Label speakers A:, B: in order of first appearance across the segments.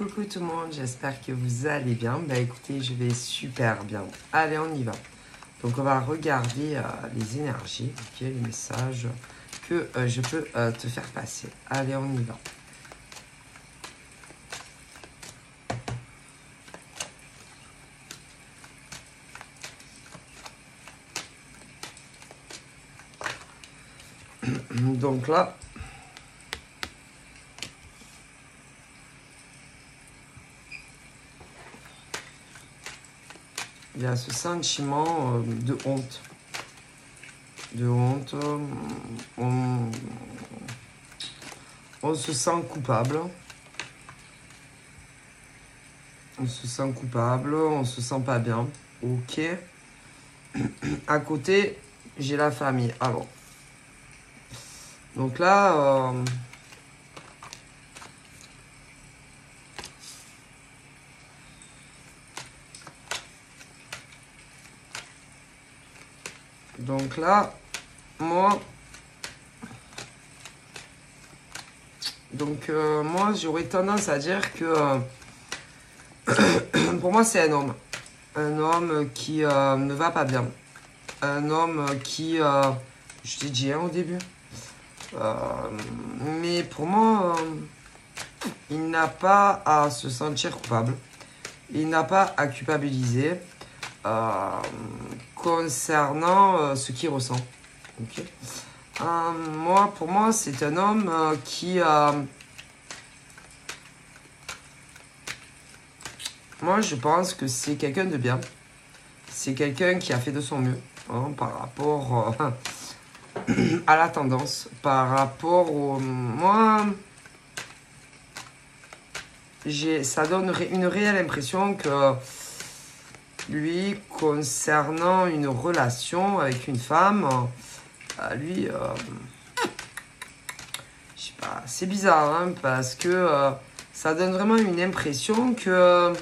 A: Coucou tout le monde, j'espère que vous allez bien. Bah écoutez, je vais super bien. Allez, on y va. Donc on va regarder les énergies, ok, les messages que je peux te faire passer. Allez, on y va. Donc là, il y a ce sentiment de honte. De honte. On se sent coupable. On se sent coupable, on se sent pas bien. Ok. À côté, j'ai la famille. Alors. Donc là, moi, j'aurais tendance à dire que pour moi, c'est un homme. Un homme qui ne va pas bien. Un homme qui, je t'ai dit au début, mais pour moi, il n'a pas à se sentir coupable. Il n'a pas à culpabiliser concernant ce qu'il ressent. Okay. Pour moi, c'est un homme qui... moi, je pense que c'est quelqu'un de bien. C'est quelqu'un qui a fait de son mieux par rapport à la tendance, par rapport au... Moi, ça donne une réelle impression que lui, concernant une relation avec une femme, lui, je sais pas, c'est bizarre, hein, parce que ça donne vraiment une impression que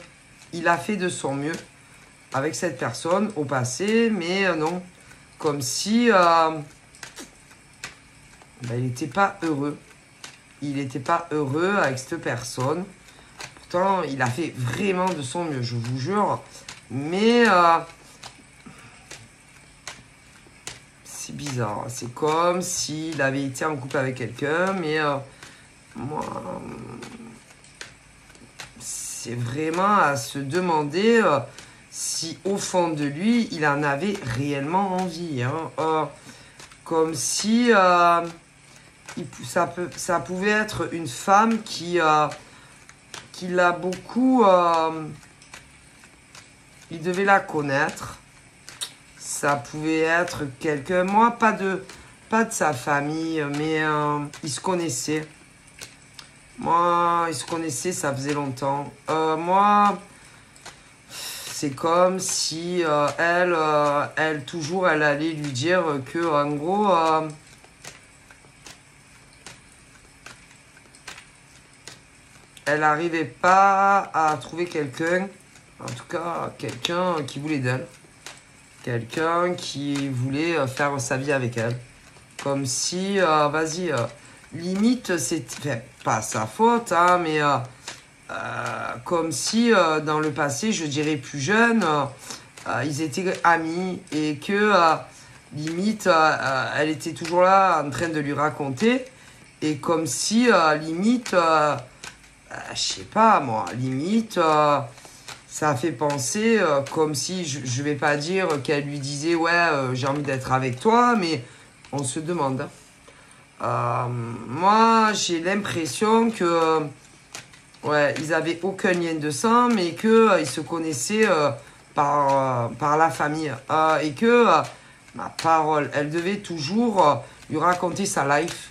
A: il a fait de son mieux avec cette personne au passé, mais non, comme si il n'était pas heureux. Il n'était pas heureux avec cette personne. Pourtant, il a fait vraiment de son mieux, je vous jure. Mais c'est bizarre. C'est comme s'il avait été en couple avec quelqu'un, mais moi, c'est vraiment à se demander si au fond de lui, il en avait réellement envie. Hein. Comme si ça pouvait être une femme qui l'a beaucoup... il devait la connaître. Ça pouvait être quelqu'un... Moi, pas de sa famille, mais ils se connaissaient. Moi, ils se connaissaient, ça faisait longtemps. Moi... C'est comme si elle allait lui dire que, en gros, elle n'arrivait pas à trouver quelqu'un, en tout cas, quelqu'un qui voulait d'elle. Quelqu'un qui voulait faire sa vie avec elle. Comme si, limite, c'était pas sa faute, hein, mais... comme si dans le passé, je dirais plus jeune, ils étaient amis et que limite, elle était toujours là en train de lui raconter et comme si limite, je sais pas moi, limite, ça a fait penser comme si, je vais pas dire qu'elle lui disait ouais, j'ai envie d'être avec toi, mais on se demande. Moi, j'ai l'impression que ouais, ils avaient aucun lien de sang, mais qu'ils se connaissaient par la famille. Et que, ma parole, elle devait toujours lui raconter sa life,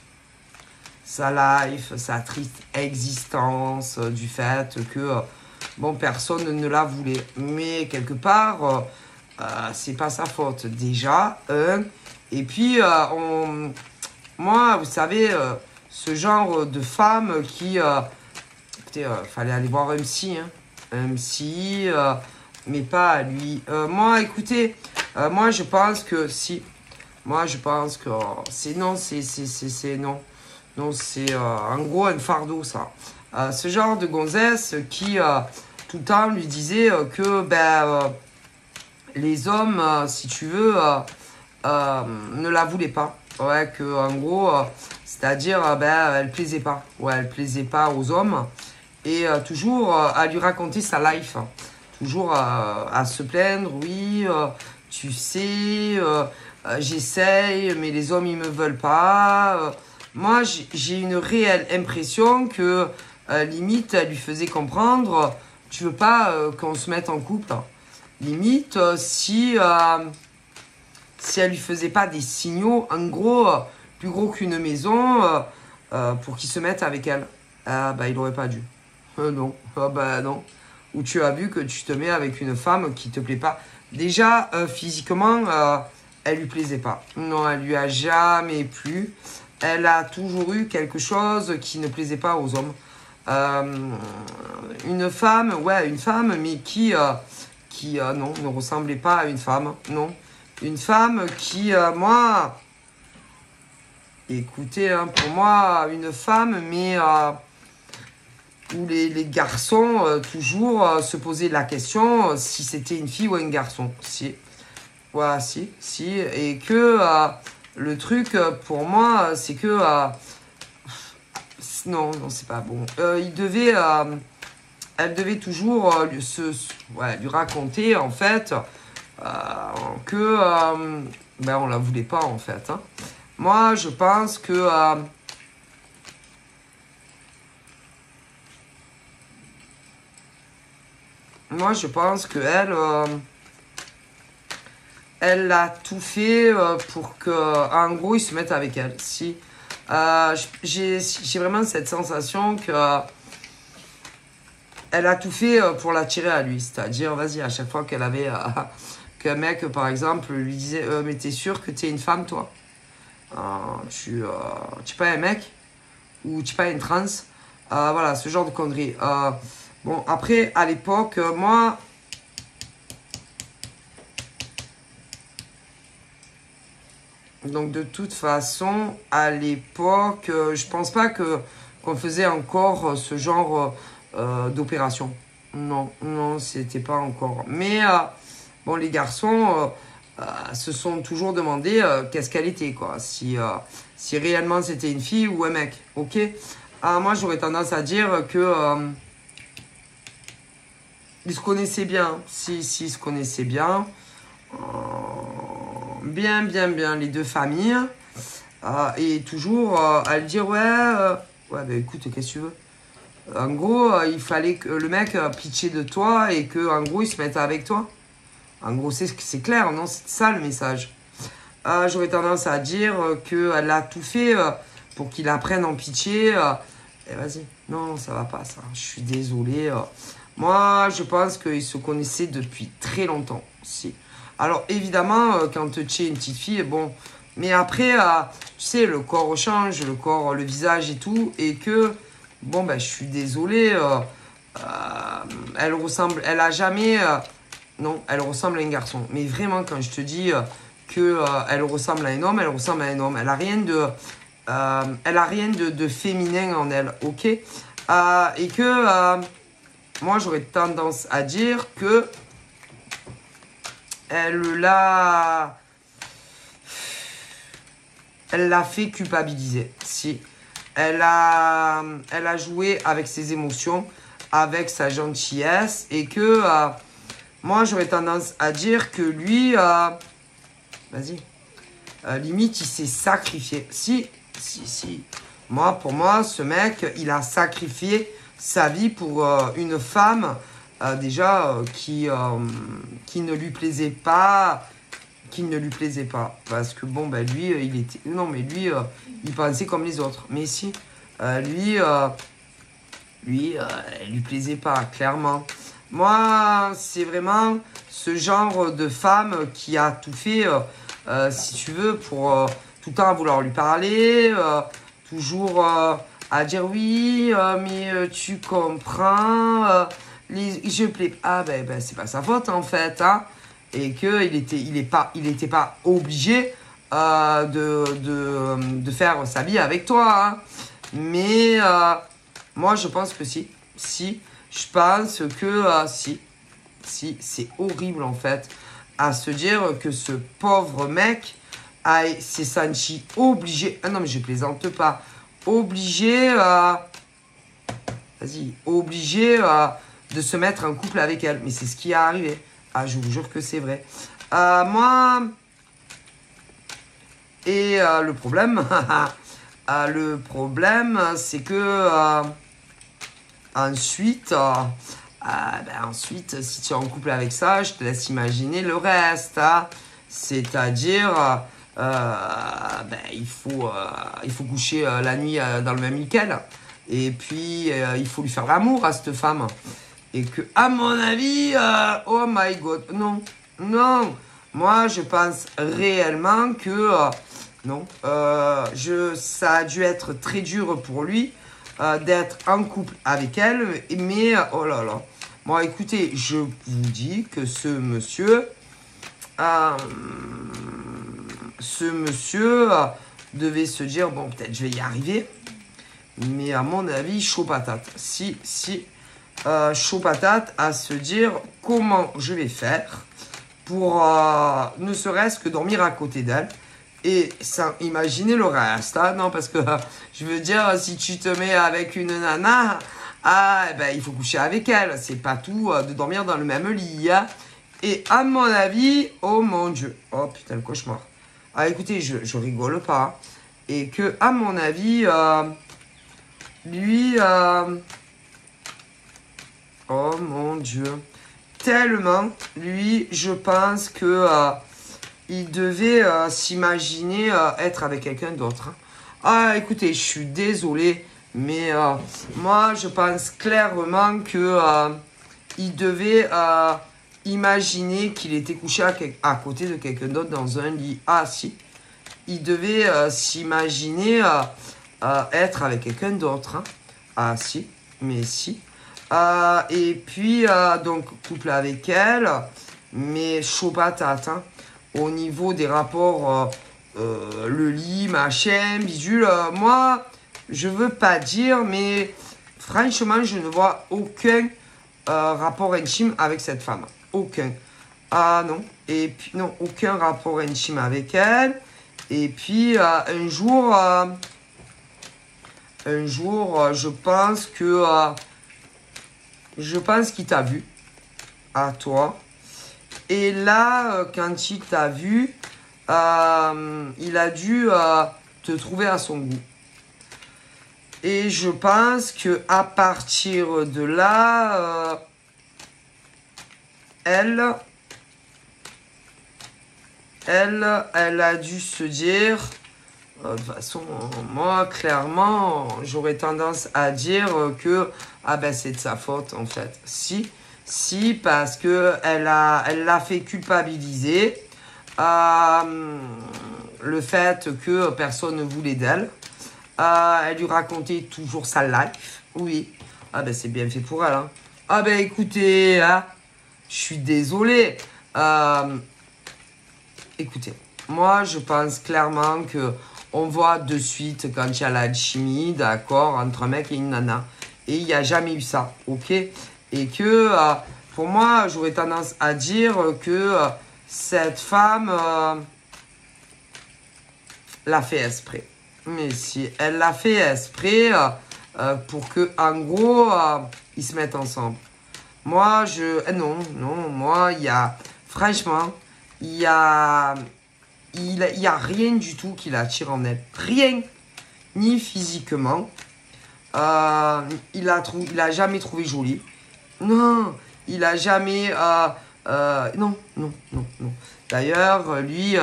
A: sa triste existence, du fait que, bon, personne ne la voulait. Mais quelque part, c'est pas sa faute, déjà. Et puis, moi, vous savez, ce genre de femme qui... fallait aller voir un psy, hein. Un psy, mais pas à lui. Moi, écoutez, moi, je pense que si. Moi, je pense que c'est non, c'est non. Non, c'est en gros un fardeau, ça. Ce genre de gonzesse qui tout le temps lui disait que les hommes, si tu veux, ne la voulaient pas. Ouais, que en gros, c'est-à-dire, elle plaisait pas. Ouais, elle plaisait pas aux hommes. Et toujours à lui raconter sa life. Toujours à se plaindre, oui, tu sais, j'essaye, mais les hommes, ils me veulent pas. Moi, j'ai une réelle impression que, limite, elle lui faisait comprendre, tu veux pas qu'on se mette en couple. Limite, si elle lui faisait pas des signaux, en gros, plus gros qu'une maison, pour qu'il se mette avec elle. Il aurait pas dû. Non, non. Où tu as vu que tu te mets avec une femme qui te plaît pas. Déjà, physiquement, elle lui plaisait pas. Non, elle lui a jamais plu. Elle a toujours eu quelque chose qui ne plaisait pas aux hommes. Une femme, mais qui non, ne ressemblait pas à une femme. Non. Une femme qui, moi, écoutez, hein, pour moi, une femme, mais où les garçons toujours se posaient la question si c'était une fille ou un garçon. Si. Voilà, si. Et que le truc, pour moi, c'est que... non, c'est pas bon. Elle devait toujours lui raconter, en fait, que... on la voulait pas, en fait. Hein. Moi, je pense que... moi, je pense qu'elle... elle a tout fait pour qu'en gros, il se mette avec elle. Si. J'ai vraiment cette sensation que... elle a tout fait pour l'attirer à lui. C'est-à-dire, vas-y, à chaque fois qu'elle avait... qu'un mec, par exemple, lui disait mais t'es sûr que t'es une femme, toi tu es pas un mec ou tu es pas une trans voilà, ce genre de conneries. Bon, après, à l'époque, moi... Donc, de toute façon, à l'époque, je pense pas qu'on faisait encore ce genre d'opération. Non, c'était pas encore. Mais, bon, les garçons se sont toujours demandé qu'est-ce qu'elle était, quoi. Si réellement c'était une fille ou un mec, ok. Moi, j'aurais tendance à dire que... ils se connaissaient bien. Si, ils se connaissaient bien. Bien, les deux familles. Et toujours à lui dire, écoute, qu'est-ce que tu veux. En gros, il fallait que le mec pitché de toi et que en gros, il se mette avec toi. En gros, c'est clair, non? C'est ça le message. J'aurais tendance à dire qu'elle a tout fait pour qu'il apprenne en pitié. Et vas-y, non, ça va pas, ça. Je suis désolé. Moi, je pense qu'ils se connaissaient depuis très longtemps. Si. Alors, évidemment, quand tu es une petite fille, bon... Mais après, tu sais, le corps change, le corps, le visage et tout. Et que, bon, je suis désolé. Elle a jamais... non, elle ressemble à un garçon. Mais vraiment, quand je te dis qu'elle ressemble à un homme, elle ressemble à un homme. Elle a rien de féminin en elle, ok. Et que moi, j'aurais tendance à dire que elle l'a fait culpabiliser. Si. Elle a joué avec ses émotions, avec sa gentillesse, et que moi, j'aurais tendance à dire que lui, vas-y, limite, il s'est sacrifié. Si. Moi, pour moi, ce mec, il a sacrifié sa vie pour une femme, déjà, qui ne lui plaisait pas, parce que bon, lui, il était... Non, mais lui, il pensait comme les autres. Mais si, lui, elle lui plaisait pas, clairement. Moi, c'est vraiment ce genre de femme qui a tout fait, si tu veux, pour tout le temps vouloir lui parler, toujours à dire oui, mais tu comprends, je plais. C'est pas sa faute en fait, hein. Et qu'il était pas obligé de faire sa vie avec toi, hein. Mais Moi, je pense que si. Si. Je pense que si. Si. C'est horrible, en fait. À se dire que ce pauvre mec s'est senti obligé. Ah non, mais je plaisante pas. Obligé. Vas-y. Obligé de se mettre en couple avec elle. Mais c'est ce qui est arrivé. Ah, je vous jure que c'est vrai. Moi. Et le problème. Le problème, c'est que. Ensuite, ensuite, si tu es en couple avec ça, je te laisse imaginer le reste. Hein. C'est-à-dire, il faut coucher la nuit dans le même lit. Et puis, il faut lui faire l'amour à cette femme. Et que, à mon avis, oh my God, non, non. Moi, je pense réellement que, non, ça a dû être très dur pour lui. D'être en couple avec elle, mais oh là là. Bon, écoutez, je vous dis que ce monsieur devait se dire, bon, peut-être je vais y arriver, mais à mon avis, chaud patate. Si, chaud patate à se dire comment je vais faire pour ne serait-ce que dormir à côté d'elle. Et sans imaginer le reste, hein, non, parce que je veux dire, si tu te mets avec une nana, il faut coucher avec elle. C'est pas tout de dormir dans le même lit. Hein. Et à mon avis, oh mon Dieu, oh putain, le cauchemar. Ah, écoutez, je rigole pas. Et que, à mon avis, lui, oh mon Dieu, tellement, lui, je pense que. Il devait s'imaginer être avec quelqu'un d'autre. Hein. Ah, écoutez, je suis désolé, mais moi, je pense clairement que il devait imaginer qu'il était couché à côté de quelqu'un d'autre dans un lit. Ah, si. Il devait s'imaginer être avec quelqu'un d'autre. Hein. Ah, si. Mais si. Et puis, donc, couple avec elle, mais chaud patate, hein. Au niveau des rapports, le lit, machin, bidule, moi, je veux pas dire, mais franchement, je ne vois aucun rapport intime avec cette femme. Aucun. Ah non. Et puis, non, aucun rapport intime avec elle. Et puis, un jour, je pense que... je pense qu'il t'a vu, à toi. Et là, quand il t'a vu, il a dû te trouver à son goût. Et je pense que à partir de là, elle a dû se dire, de toute façon, moi, clairement, j'aurais tendance à dire que c'est de sa faute, en fait. Si, parce que elle l'a fait culpabiliser. Le fait que personne ne voulait d'elle. Elle lui racontait toujours sa life. Oui. C'est bien fait pour elle. Hein. Écoutez, hein, je suis désolé. Écoutez, moi, je pense clairement que on voit de suite quand il y a l'alchimie, d'accord, entre un mec et une nana. Et il n'y a jamais eu ça, ok? Et que, pour moi, j'aurais tendance à dire que cette femme l'a fait exprès. Mais si elle l'a fait exprès pour que, en gros, ils se mettent ensemble. Moi, non, moi, il y a, franchement, il y a rien du tout qui l'attire en elle. Rien. Ni physiquement. Il a jamais trouvé jolie. Non, il a jamais... non. D'ailleurs, lui,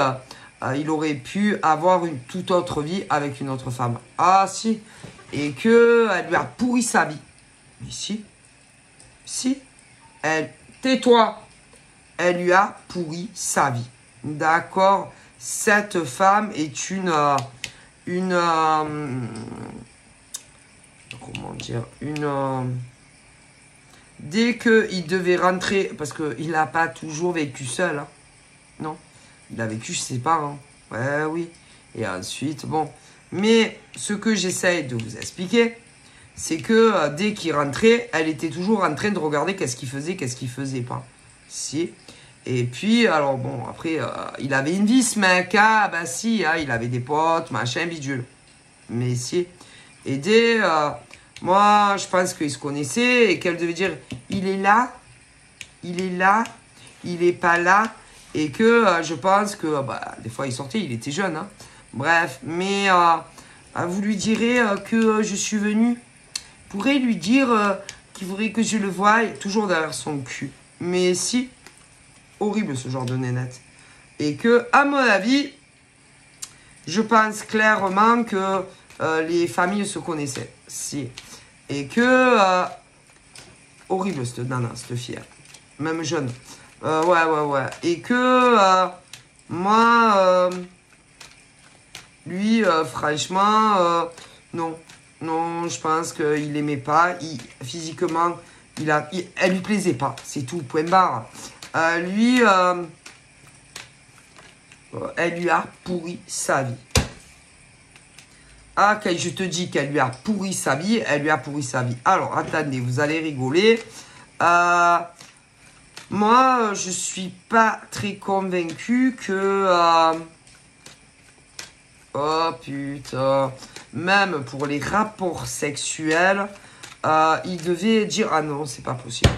A: il aurait pu avoir une toute autre vie avec une autre femme. Ah, si. Et qu'elle lui a pourri sa vie. Mais si. Tais-toi. Elle lui a pourri sa vie. D'accord. Cette femme est comment dire, dès qu'il devait rentrer, parce qu'il n'a pas toujours vécu seul, hein. Non, il a vécu chez ses parents, ouais, oui, et ensuite, bon, mais ce que j'essaye de vous expliquer, c'est que dès qu'il rentrait, elle était toujours en train de regarder qu'est-ce qu'il faisait pas. Si. Et puis, alors bon, après, il avait une vie, ce mec. Ah, bah si, il avait des potes, machin, bidule. Mais si. Et dès, moi, je pense qu'ils se connaissaient et qu'elle devait dire, il est là, il est pas là. Et que je pense que, des fois, il sortait, il était jeune. Hein. Bref, mais vous lui direz que je suis venu. Pourrait lui dire qu'il voudrait que je le voie, toujours derrière son cul. Mais si, horrible ce genre de nénette. Et que, à mon avis, je pense clairement que les familles se connaissaient. Si. Et que, horrible cette nana, cette fille. Même jeune. Ouais. Et que, moi, lui, franchement, non. Non, je pense qu'il l'aimait pas. Physiquement, elle lui plaisait pas. C'est tout, point barre. Lui, elle lui a pourri sa vie. Ah, quand je te dis qu'elle lui a pourri sa vie, elle lui a pourri sa vie. Alors, attendez, vous allez rigoler. Moi, je suis pas très convaincu que... oh, putain. Même pour les rapports sexuels, il devait dire... Ah non, c'est pas possible.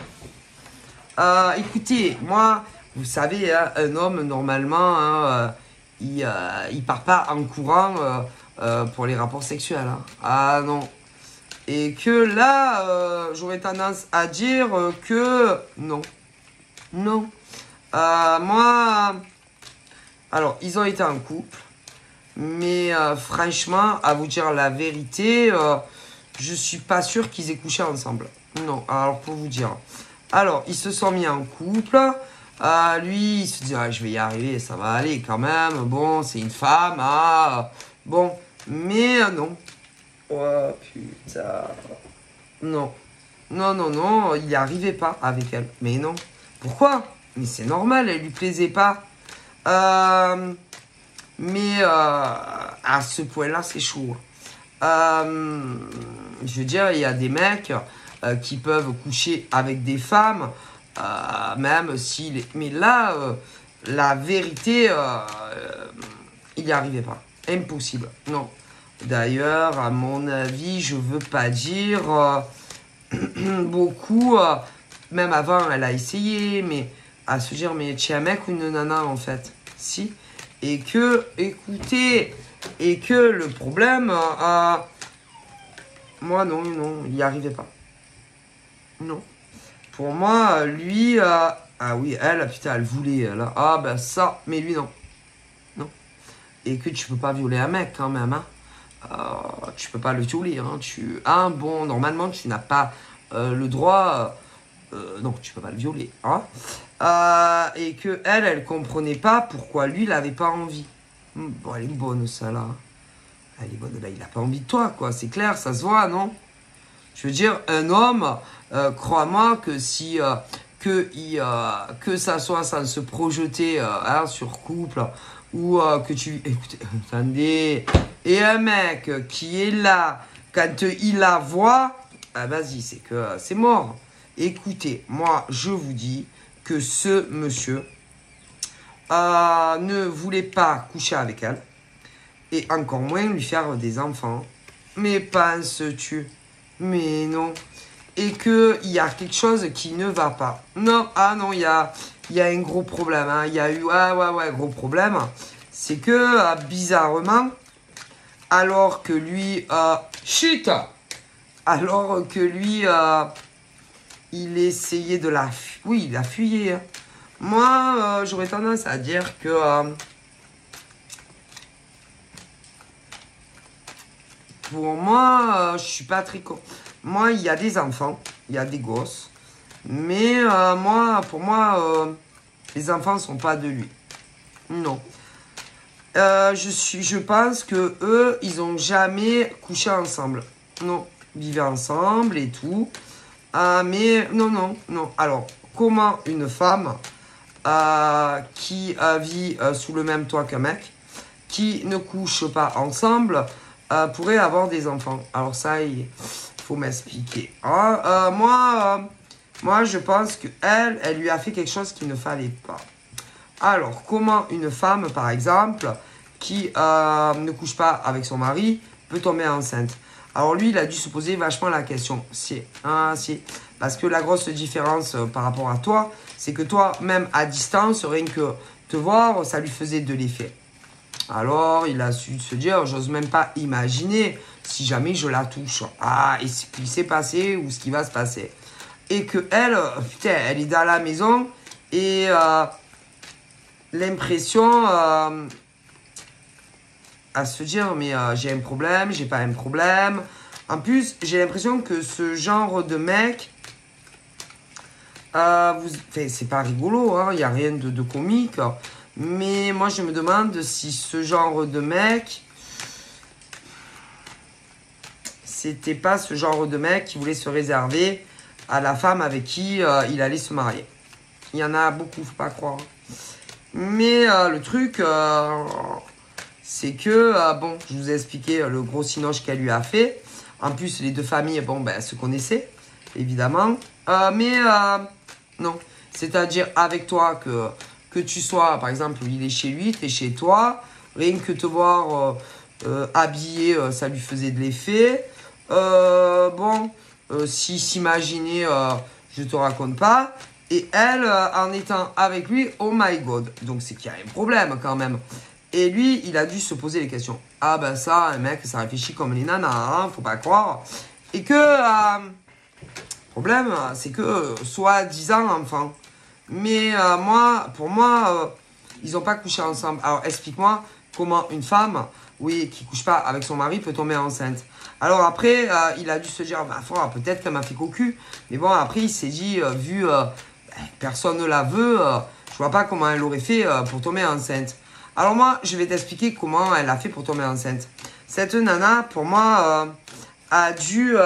A: Écoutez, moi, vous savez, hein, un homme, normalement, hein, il part pas en courant pour les rapports sexuels. Hein. Ah non. Et que là, j'aurais tendance à dire que non. Non. Moi, alors, ils ont été en couple. Mais franchement, à vous dire la vérité, je suis pas sûr qu'ils aient couché ensemble. Non, alors pour vous dire. Alors, ils se sont mis en couple. Lui, il se dit, je vais y arriver, ça va aller quand même. Bon, c'est une femme. Bon, mais non. Oh, putain. Non. Non, il n'y arrivait pas avec elle. Mais non. Pourquoi? Mais c'est normal, elle lui plaisait pas. Mais à ce point-là, c'est chaud. Je veux dire, il y a des mecs qui peuvent coucher avec des femmes, même si... Mais là, la vérité, il n'y arrivait pas. Impossible. Non. D'ailleurs, à mon avis, je veux pas dire beaucoup. Même avant, elle a essayé, mais à se dire, mais tu es un mec ou une nana, en fait? Si. Et que, écoutez, et que le problème, moi, non, il n'y arrivait pas. Non. Pour moi, lui, ah oui, elle, putain, elle voulait, elle. Ah, ben ça, mais lui, non. Non. Et que tu peux pas violer un mec, quand même, hein. Tu peux pas le violer, hein. Bon, normalement, tu n'as pas le droit... non, tu peux pas le violer, hein. Et que elle comprenait pas pourquoi lui, il avait pas envie. Bon, elle est bonne, ça, là. Elle est bonne, là, il a pas envie de toi, quoi. C'est clair, ça se voit, non? Je veux dire, un homme, crois-moi que si... que ça soit sans se projeter sur couple, ou que tu... Écoutez, attendez... Et un mec qui est là, quand il la voit, vas-y, c'est que c'est mort. Écoutez, moi, je vous dis que ce monsieur ne voulait pas coucher avec elle. Et encore moins lui faire des enfants. Mais penses-tu? Mais non. Et qu'il y a quelque chose qui ne va pas. Non, non, il y a un gros problème. Il y a eu, gros problème. C'est que, bizarrement, alors que lui, chut! Alors que lui, il essayait de la... Oui, il a fuyé. Hein. Moi, j'aurais tendance à dire que... pour moi, je suis pas très... Moi, il y a des enfants, il y a des gosses. Mais pour moi, les enfants sont pas de lui. Non. Je pense que eux, ils ont jamais couché ensemble. Non, vivaient ensemble et tout. Mais non. Alors, comment une femme qui vit sous le même toit qu'un mec, qui ne couche pas ensemble, pourrait avoir des enfants? Alors ça, faut m'expliquer. Hein. Moi, je pense qu'elle, elle lui a fait quelque chose qu'il ne fallait pas. Alors, comment une femme, par exemple, qui ne couche pas avec son mari, peut tomber enceinte? Alors lui, il a dû se poser vachement la question. Si. Parce que la grosse différence par rapport à toi, c'est que toi, même à distance, rien que te voir, ça lui faisait de l'effet. Alors, il a su se dire, j'ose même pas imaginer si jamais je la touche. Ah, et ce qui s'est passé ou ce qui va se passer. Et que elle, putain, elle est dans la maison et l'impression à se dire, mais j'ai un problème, j'ai pas un problème. En plus, j'ai l'impression que ce genre de mec, c'est pas rigolo, hein, il n'y a rien de comique. Mais moi, je me demande si ce genre de mec, c'était pas ce genre de mec qui voulait se réserver à la femme avec qui il allait se marier. Il y en a beaucoup, faut pas croire. Mais le truc, c'est que, bon, je vous ai expliqué le gros cinoche qu'elle lui a fait. En plus, les deux familles, bon, ben, elles se connaissaient, évidemment. Non. C'est-à-dire, avec toi, que tu sois, par exemple, il est chez lui, tu es chez toi. Rien que te voir habillé, ça lui faisait de l'effet. Si s'imaginait, je te raconte pas. Et elle, en étant avec lui, oh my god. Donc, c'est qu'il y a un problème, quand même. Et lui, il a dû se poser les questions. Ah ben ça, un mec, ça réfléchit comme les nanas, hein, faut pas croire. Et que, le problème, c'est que, soi-disant enfant. Mais pour moi, ils n'ont pas couché ensemble. Alors, explique-moi comment une femme, oui, qui couche pas avec son mari peut tomber enceinte. Alors après, il a dû se dire, bah, peut-être qu'elle m'a fait cocu. Mais bon, après, il s'est dit, vu personne ne la veut, je vois pas comment elle aurait fait pour tomber enceinte. Alors moi, je vais t'expliquer comment elle a fait pour tomber enceinte. Cette nana, pour moi, a dû...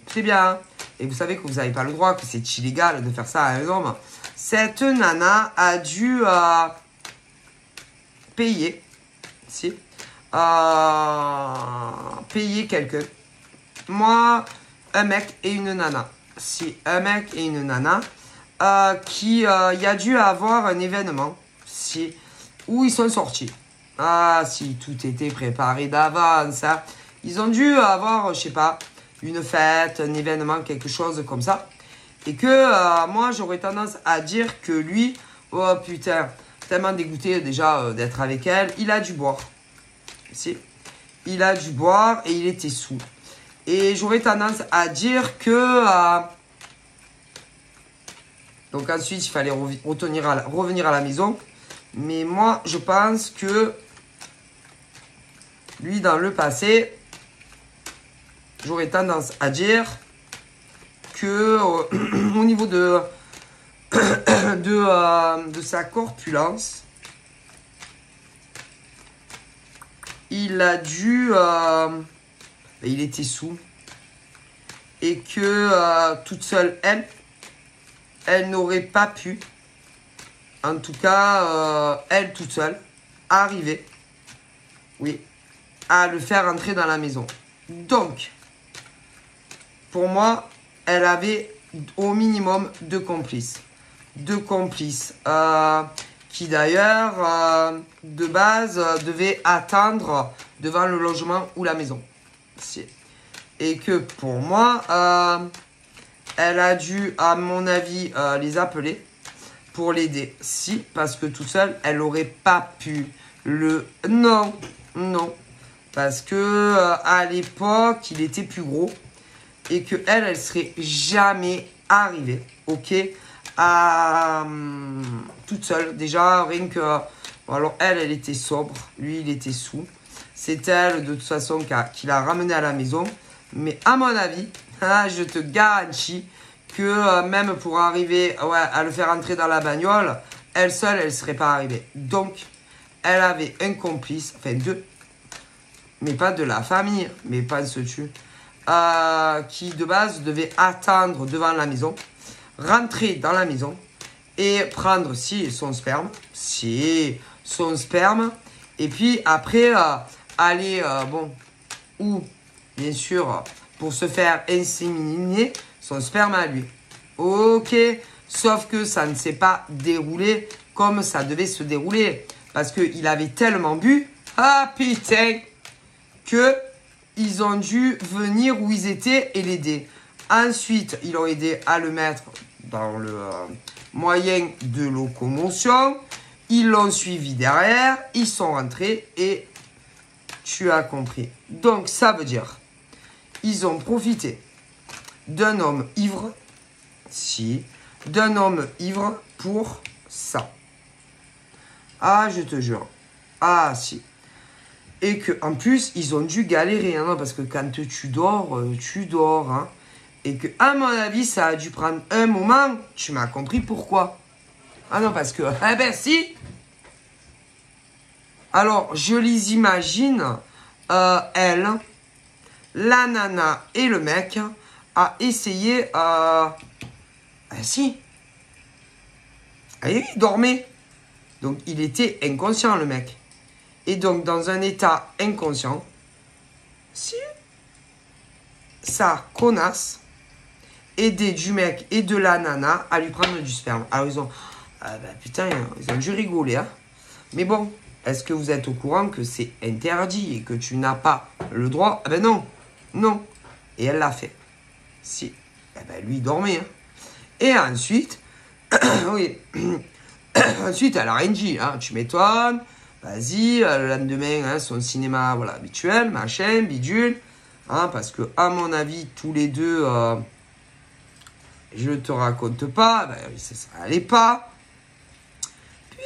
A: c'est bien. Et vous savez que vous n'avez pas le droit, que c'est illégal de faire ça à un homme. Cette nana a dû payer. Payer quelqu'un. Moi, un mec et une nana. Un mec et une nana qui y a dû avoir un événement. Où ils sont sortis. Ah, si, tout était préparé d'avance. Hein. Ils ont dû avoir, je sais pas, une fête, un événement, quelque chose comme ça. Et que moi, j'aurais tendance à dire que lui, oh putain, tellement dégoûté déjà d'être avec elle, il a dû boire. Il a dû boire et il était saoul. Et j'aurais tendance à dire que... donc ensuite, il fallait revenir à la maison. Mais moi, je pense que lui, dans le passé, j'aurais tendance à dire que au niveau de sa corpulence, il a dû... il était sous. Et que toute seule, elle n'aurait pas pu... En tout cas, elle toute seule, arriver, oui, à le faire entrer dans la maison. Donc, pour moi, elle avait au minimum deux complices. Deux complices qui d'ailleurs, de base, devaient attendre devant le logement ou la maison. Et que pour moi, elle a dû, à mon avis, les appeler. Pour l'aider, parce que toute seule, elle n'aurait pas pu non, parce que à l'époque, il était plus gros et que elle serait jamais arrivée, ok, toute seule. Déjà, rien que, alors elle était sobre, lui, il était saoul. C'est elle, de toute façon, qui l'a ramené à la maison. Mais à mon avis, je te garantis que même pour arriver à le faire entrer dans la bagnole, elle seule, elle ne serait pas arrivée. Donc, elle avait un complice, enfin deux, mais pas de la famille, mais pas ce tu, qui de base devait attendre devant la maison, rentrer dans la maison et prendre son sperme, et puis après aller, ou bien sûr, pour se faire inséminer son sperme à lui. Ok, sauf que ça ne s'est pas déroulé comme ça devait se dérouler. Parce qu'il avait tellement bu, ah putain, qu'ils ont dû venir où ils étaient et l'aider. Ensuite, ils l'ont aidé à le mettre dans le moyen de locomotion. Ils l'ont suivi derrière, ils sont rentrés et tu as compris. Donc, ça veut dire, ils ont profité d'un homme ivre, d'un homme ivre pour ça. Ah, je te jure. Ah, si. Et qu'en plus, ils ont dû galérer, hein, parce que quand tu dors, hein. Et que, à mon avis, ça a dû prendre un moment. Tu m'as compris pourquoi. Ah non, parce que, eh ben si. Alors, je les imagine, elle, la nana et le mec, à essayer, ah si. Ah, il dormait. Donc, il était inconscient, le mec. Et donc, dans un état inconscient, si sa connasse aider du mec et de la nana à lui prendre du sperme. Alors, ils ont... putain, ils ont dû rigoler, hein. Mais bon, est-ce que vous êtes au courant que c'est interdit et que tu n'as pas le droit? Ah ben non, non. Et elle l'a fait. Si. Eh ben, lui, il dormait, hein. Et ensuite, oui... Ensuite, elle a rien dit, hein, tu m'étonnes. Vas-y, le lendemain, hein, son cinéma voilà, habituel, machin, bidule. Hein, parce que, à mon avis, tous les deux, je te raconte pas, ben, ça allait pas. Puis,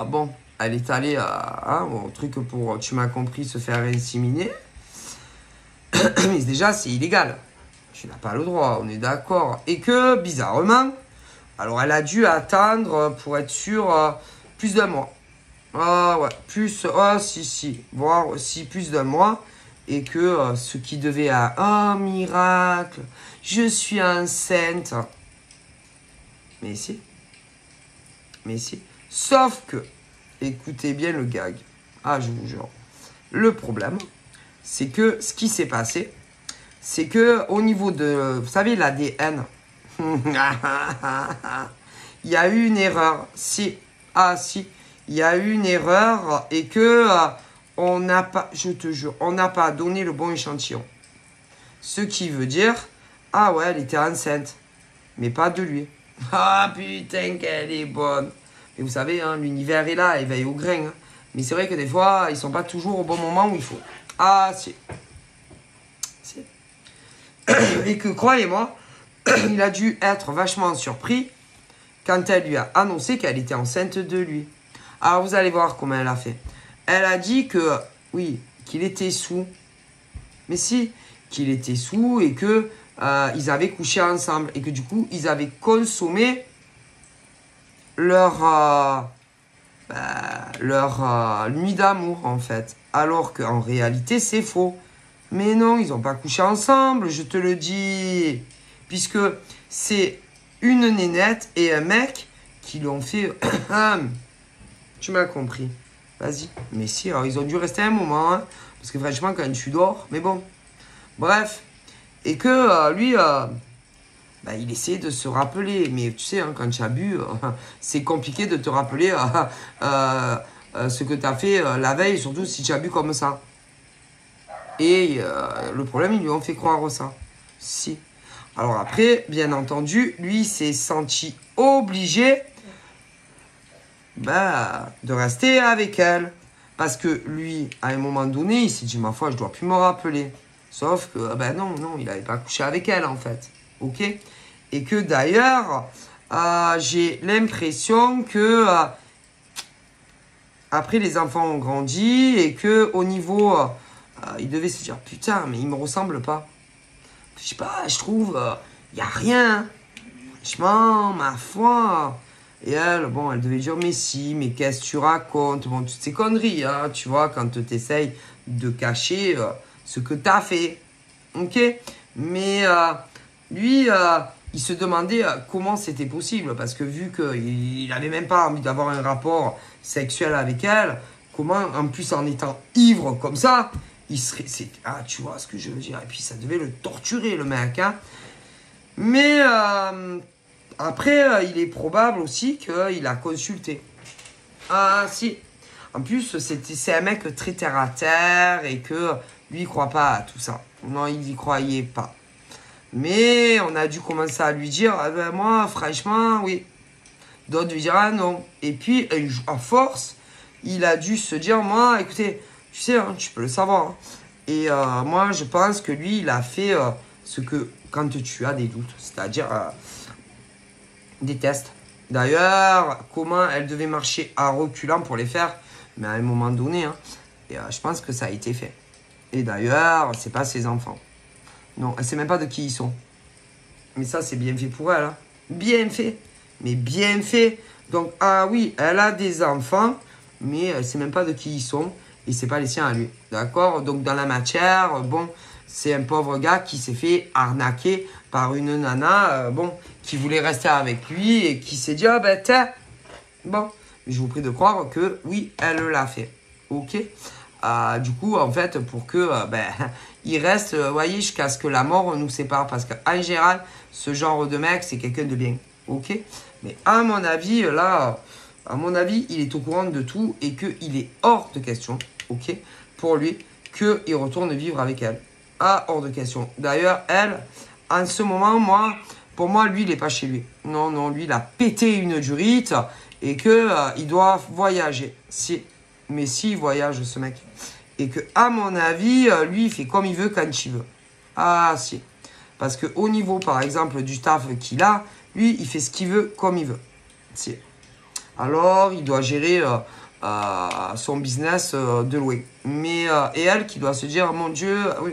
A: bon, elle est allée au truc pour, tu m'as compris, se faire inséminer. Mais déjà, c'est illégal. Tu n'as pas le droit, on est d'accord. Et que, bizarrement, alors elle a dû attendre, pour être sûre, plus d'un mois. Ah ouais, plus, si, voire aussi plus d'un mois. Et que ce qui devait à, oh miracle, je suis enceinte. Mais si. Sauf que, écoutez bien le gag. Ah, je vous jure. Le problème, c'est que ce qui s'est passé, c'est que au niveau de, vous savez, l'ADN, il y a eu une erreur. Si, il y a eu une erreur et que on n'a pas, je te jure, on n'a pas donné le bon échantillon. Ce qui veut dire, ah ouais, elle était enceinte, mais pas de lui. Ah putain, qu'elle est bonne. Mais vous savez, hein, l'univers est là, il veille au grain. Hein. Mais c'est vrai que des fois, ils sont pas toujours au bon moment où il faut. Ah si. Et que, croyez-moi, il a dû être vachement surpris quand elle lui a annoncé qu'elle était enceinte de lui. Alors, vous allez voir comment elle a fait. Elle a dit que, oui, qu'il était sous. Mais si, qu'il était sous et que ils avaient couché ensemble. Et que du coup, ils avaient consommé leur nuit d'amour, en fait. Alors qu'en réalité, c'est faux. Mais non, ils n'ont pas couché ensemble, je te le dis. Puisque c'est une nénette et un mec qui l'ont fait... Tu m'as compris. Vas-y. Mais si, alors ils ont dû rester un moment. Hein, parce que franchement, quand tu dors... Mais bon. Bref. Et que lui, il essayait de se rappeler. Mais tu sais, hein, quand tu as bu, c'est compliqué de te rappeler ce que tu as fait la veille. Surtout si tu as bu comme ça. Et le problème, ils lui ont fait croire ça. Si. Alors après, bien entendu, lui s'est senti obligé de rester avec elle. Parce que lui, à un moment donné, il s'est dit, ma foi, je dois plus me rappeler. Sauf que, non, il n'avait pas couché avec elle, en fait. Ok? Et que d'ailleurs, j'ai l'impression que après, les enfants ont grandi et que au niveau... il devait se dire, putain, mais il me ressemble pas. Je sais pas, je trouve, il y a rien. Franchement, ma foi. Et elle, bon, elle devait dire, mais si, mais qu'est-ce que tu racontes? Bon, toutes ces conneries, hein, tu vois, quand tu essayes de cacher ce que tu as fait. Ok? Mais lui, il se demandait comment c'était possible. Parce que vu qu'il n'avait même pas envie d'avoir un rapport sexuel avec elle, comment, en plus en étant ivre comme ça, il serait... Ah, tu vois ce que je veux dire. Et puis, ça devait le torturer, le mec. Hein. Mais après, il est probable aussi qu'il a consulté. Ah, si. En plus, c'est un mec très terre à terre et que lui, il croit pas à tout ça. Non, il n'y croyait pas. Mais on a dû commencer à lui dire, ah ben moi, franchement, oui. D'autres lui diront non. Et puis, à force, il a dû se dire, moi, écoutez, tu sais, hein, tu peux le savoir. Hein. Et moi, je pense que lui, il a fait ce que, quand tu as des doutes, c'est-à-dire des tests. D'ailleurs, comment elle devait marcher à reculant pour les faire, mais à un moment donné, hein, et, je pense que ça a été fait. Et d'ailleurs, c'est pas ses enfants. Non, elle sait même pas de qui ils sont. Mais ça, c'est bien fait pour elle. Hein. Bien fait. Mais bien fait. Donc, ah oui, elle a des enfants, mais elle sait même pas de qui ils sont. Et c'est pas les siens à lui. D'accord? Donc, dans la matière, bon, c'est un pauvre gars qui s'est fait arnaquer par une nana, bon, qui voulait rester avec lui et qui s'est dit, ah ben, tiens, bon, je vous prie de croire que oui, elle l'a fait. Ok? Du coup, en fait, pour que, ben, il reste, voyez, jusqu'à ce que la mort nous sépare. Parce qu'en général, ce genre de mec, c'est quelqu'un de bien. Ok? Mais à mon avis, là, à mon avis, il est au courant de tout et qu'il est hors de question, ok, pour lui, qu'il retourne vivre avec elle. Ah, hors de question. D'ailleurs, elle, en ce moment, moi, pour moi, lui, il n'est pas chez lui. Non, non, lui, il a pété une durite et que il doit voyager. Si, mais si, il voyage, ce mec. Et que, à mon avis, lui, il fait comme il veut, quand il veut. Ah, si. Parce qu'au niveau, par exemple, du taf qu'il a, lui, il fait ce qu'il veut, comme il veut. Si. Alors, il doit gérer son business de loin. Mais, et elle qui doit se dire, mon Dieu, oui,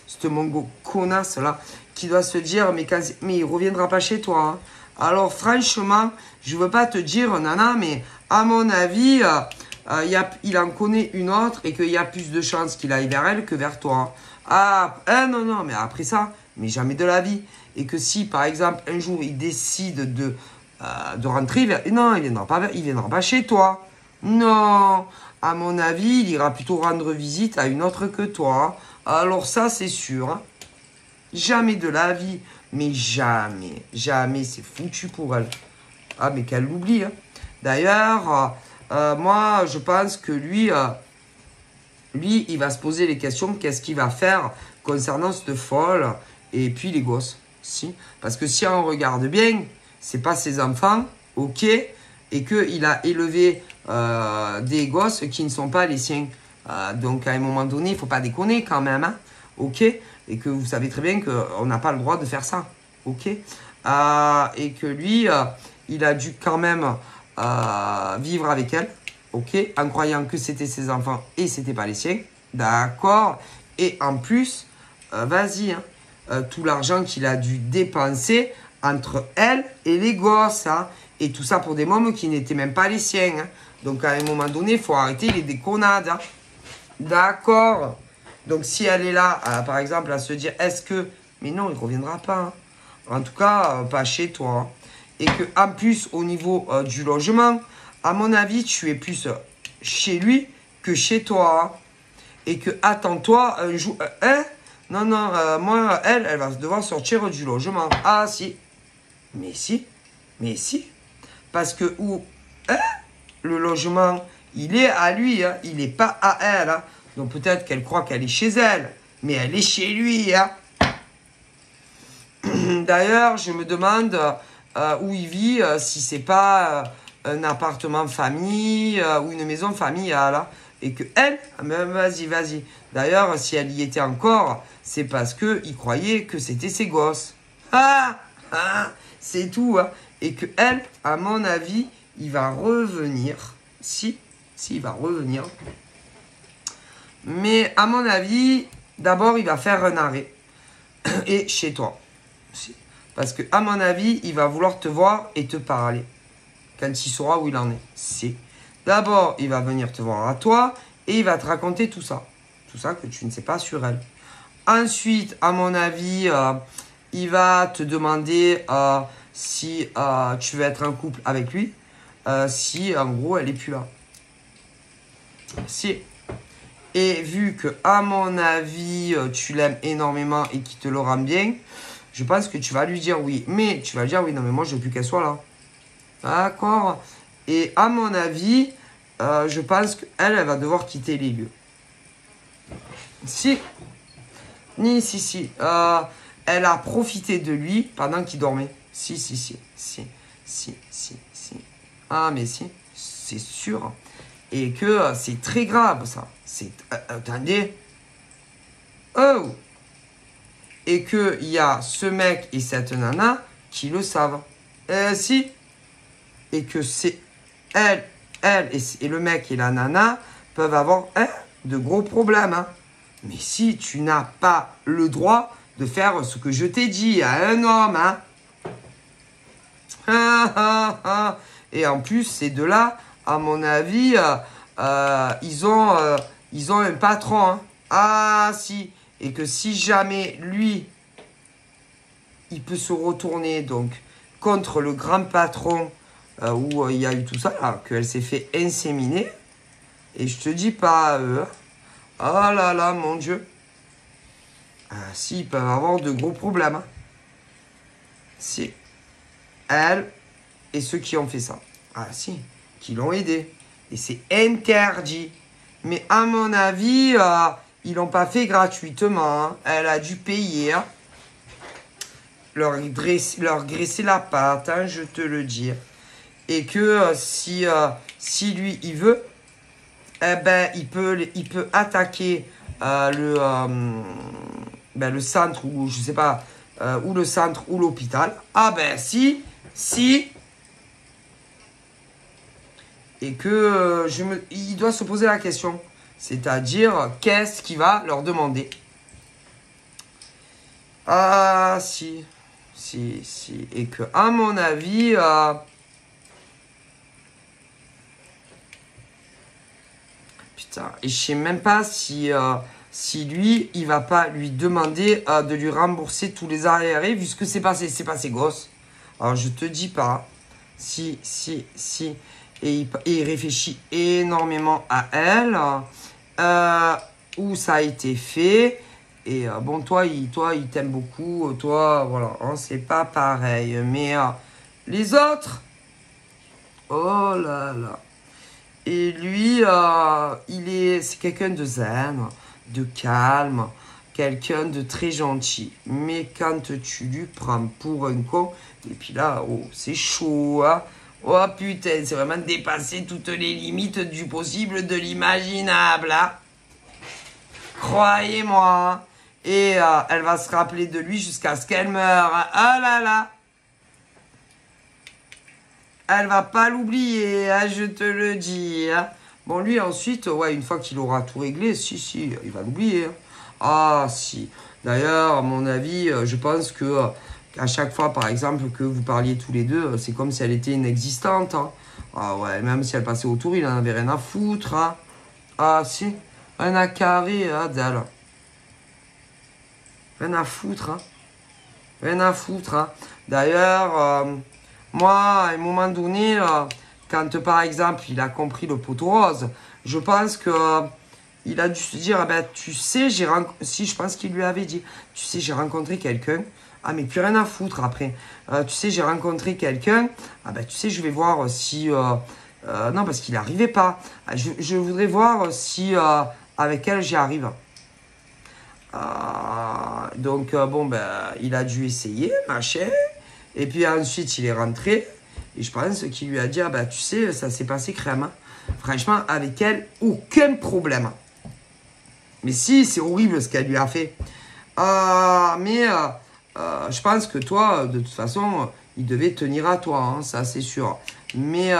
A: cette mongo connasse là, qui doit se dire, mais il reviendra pas chez toi. Hein. Alors, franchement, je veux pas te dire, nana, mais à mon avis, il en connaît une autre et qu'il y a plus de chances qu'il aille vers elle que vers toi. Ah, non, non, mais après ça, mais jamais de la vie. Et que si, par exemple, un jour, il décide de rentrer, non, il viendra pas chez toi. Non, à mon avis, il ira plutôt rendre visite à une autre que toi. Alors ça, c'est sûr. Hein. Jamais de la vie, mais jamais, jamais, c'est foutu pour elle. Ah, mais qu'elle l'oublie. Hein. D'ailleurs, moi, je pense que lui, il va se poser les questions, qu'est-ce qu'il va faire concernant cette folle et puis les gosses. Si. Parce que si on regarde bien, c'est pas ses enfants, ok, et qu'il a élevé des gosses qui ne sont pas les siens. Donc à un moment donné, il ne faut pas déconner quand même, hein, ok, et que vous savez très bien qu'on n'a pas le droit de faire ça, ok, et que lui, il a dû quand même vivre avec elle, ok, en croyant que c'était ses enfants et c'était pas les siens, d'accord, et en plus, vas-y, hein, tout l'argent qu'il a dû dépenser entre elle et les gosses, hein, et tout ça pour des mômes qui n'étaient même pas les siens, hein. Donc à un moment donné, il faut arrêter les déconnades, hein. D'accord. Donc si elle est là, par exemple, à se dire, est-ce que, mais non, il ne reviendra pas, hein. En tout cas, pas chez toi, hein. Et que en plus, au niveau du logement, à mon avis, tu es plus chez lui que chez toi, hein. Et que attends-toi un jour, hein? Non, non, moi, elle va devoir sortir du logement. Ah, si. Mais si. Mais si. Parce que où, hein? Le logement, il est à lui, hein? Il n'est pas à elle. Hein? Donc peut-être qu'elle croit qu'elle est chez elle. Mais elle est chez lui. Hein? D'ailleurs, je me demande où il vit, si c'est pas un appartement famille ou une maison familiale. Hein? Et que elle, vas-y, vas-y. D'ailleurs, si elle y était encore, c'est parce qu'il croyait que c'était ses gosses. Ah, ah, c'est tout. Hein. Et que elle, à mon avis, il va revenir. Si, il va revenir. Mais à mon avis, d'abord, il va faire un arrêt. Et chez toi. Si. Parce que à mon avis, il va vouloir te voir et te parler. Quand il saura où il en est. Si. D'abord, il va venir te voir à toi et il va te raconter tout ça. Tout ça que tu ne sais pas sur elle. Ensuite, à mon avis, il va te demander si tu veux être en couple avec lui. Si, en gros, elle n'est plus là. Si. Et vu que, à mon avis, tu l'aimes énormément et qu'il te le rend bien, je pense que tu vas lui dire oui. Mais tu vas lui dire oui, non, mais moi, je veux plus qu'elle soit là. D'accord? Et à mon avis, je pense qu'elle, elle va devoir quitter les lieux. Si. Si. Elle a profité de lui pendant qu'il dormait. Si. Ah, mais si. C'est sûr. Et que c'est très grave, ça. Attendez. Oh! Et qu'il y a ce mec et cette nana qui le savent. Si. Et que c'est elle et le mec et la nana peuvent avoir de gros problèmes. Hein. Mais si tu n'as pas le droit de faire ce que je t'ai dit à un homme. Hein. Et en plus, ces deux-là, à mon avis, ils ont un patron. Hein. Ah si. Et que si jamais lui, il peut se retourner donc contre le grand patron où il y a eu tout ça, qu'elle s'est fait inséminer. Et je te dis pas eux. Oh là là, mon Dieu. Si, ils peuvent avoir de gros problèmes. Hein. Si. Elle et ceux qui ont fait ça. Ah si, qui l'ont aidé. Et c'est interdit. Mais à mon avis, ils l'ont pas fait gratuitement. Hein. Elle a dû payer. Hein. Leur graisser la patte, hein, je te le dis. Et que si lui, il veut, eh ben, il peut attaquer le centre ou je sais pas, ou le centre ou l'hôpital. Ah ben si. Et que il doit se poser la question. C'est-à-dire, qu'est-ce qu'il va leur demander? Ah si. Et que, à mon avis, putain, et je sais même pas si lui, il va pas lui demander de lui rembourser tous les arriérés vu ce que c'est passé gosse. Alors, je te dis pas. Si. Et il réfléchit énormément à elle. Où ça a été fait. Et bon, toi, il t'aime beaucoup. Toi, voilà, hein, c'est pas pareil. Mais les autres, oh là là. Et lui, c'est quelqu'un de zen, de calme, quelqu'un de très gentil. Mais quand tu lui prends pour un con, et puis là, oh, c'est chaud, hein. Oh putain, c'est vraiment dépasser toutes les limites du possible, de l'imaginable, hein. Croyez-moi. Et elle va se rappeler de lui jusqu'à ce qu'elle meure. Ah là là. Elle va pas l'oublier, hein, je te le dis. Hein. Bon, lui, ensuite, ouais, une fois qu'il aura tout réglé, si, il va l'oublier. Hein. Ah, si. D'ailleurs, à mon avis, je pense que à chaque fois, par exemple, que vous parliez tous les deux, c'est comme si elle était inexistante. Hein. Ah ouais, même si elle passait autour, il en avait rien à foutre. Hein. Ah, si. Rien à carrer, hein, d'elle. Rien à foutre, hein. Rien à foutre, hein. D'ailleurs, moi, à un moment donné, quand, par exemple, il a compris le poteau rose, je pense que il a dû se dire, ah ben, tu sais, si, je pense qu'il lui avait dit, tu sais, j'ai rencontré quelqu'un. Ah, mais plus rien à foutre, après. Tu sais, j'ai rencontré quelqu'un. Ah ben, tu sais, je vais voir si... non, parce qu'il n'arrivait pas. Je voudrais voir si avec elle, j'y arrive. Donc, bon, ben, il a dû essayer, machin. Et puis ensuite, il est rentré. Et je pense qu'il lui a dit, ah, ben, tu sais, ça s'est passé crème. Hein. Franchement, avec elle, aucun problème. Mais si, c'est horrible ce qu'elle lui a fait. Mais je pense que toi, de toute façon, il devait tenir à toi, hein, ça c'est sûr. Mais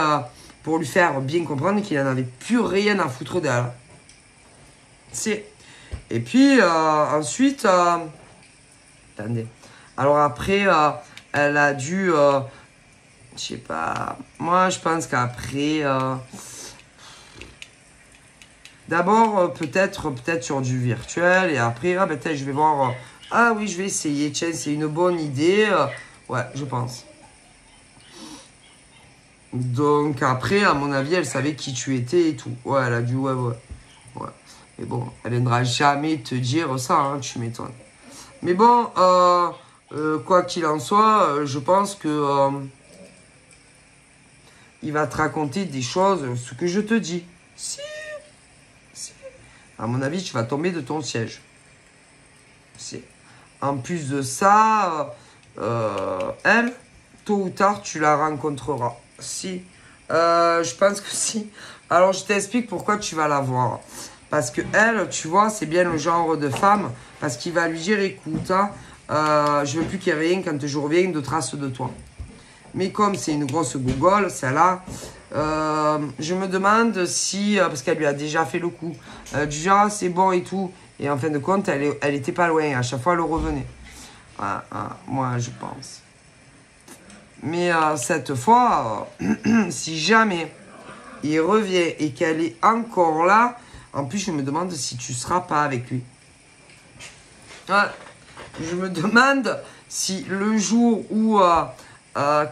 A: pour lui faire bien comprendre qu'il n'en avait plus rien à foutre d'elle. Et puis ensuite, attendez. Alors après, elle a dû, je sais pas. Moi, je pense qu'après, d'abord peut-être sur du virtuel et après, peut-être je vais voir. Ah oui, je vais essayer. Tiens, c'est une bonne idée. Ouais, je pense. Donc après, à mon avis, elle savait qui tu étais et tout. Ouais, elle a dû, ouais. Mais bon, elle viendra jamais te dire ça, hein, tu m'étonnes. Mais bon, quoi qu'il en soit, je pense que il va te raconter des choses, ce que je te dis. Si. À mon avis, tu vas tomber de ton siège. Si. En plus de ça, elle, tôt ou tard, tu la rencontreras. Si. Je pense que si. Alors, je t'explique pourquoi tu vas la voir. Parce que elle, tu vois, c'est bien le genre de femme. Parce qu'il va lui dire, écoute, hein, je veux plus qu'il y ait rien quand je reviens de traces de toi. Mais comme c'est une grosse gougole, celle-là, je me demande si, parce qu'elle lui a déjà fait le coup, du genre, c'est bon et tout. Et en fin de compte, elle était pas loin. À chaque fois, elle revenait. Moi, je pense. Mais cette fois, si jamais il revient et qu'elle est encore là, en plus, je me demande si tu seras pas avec lui. Je me demande si le jour où,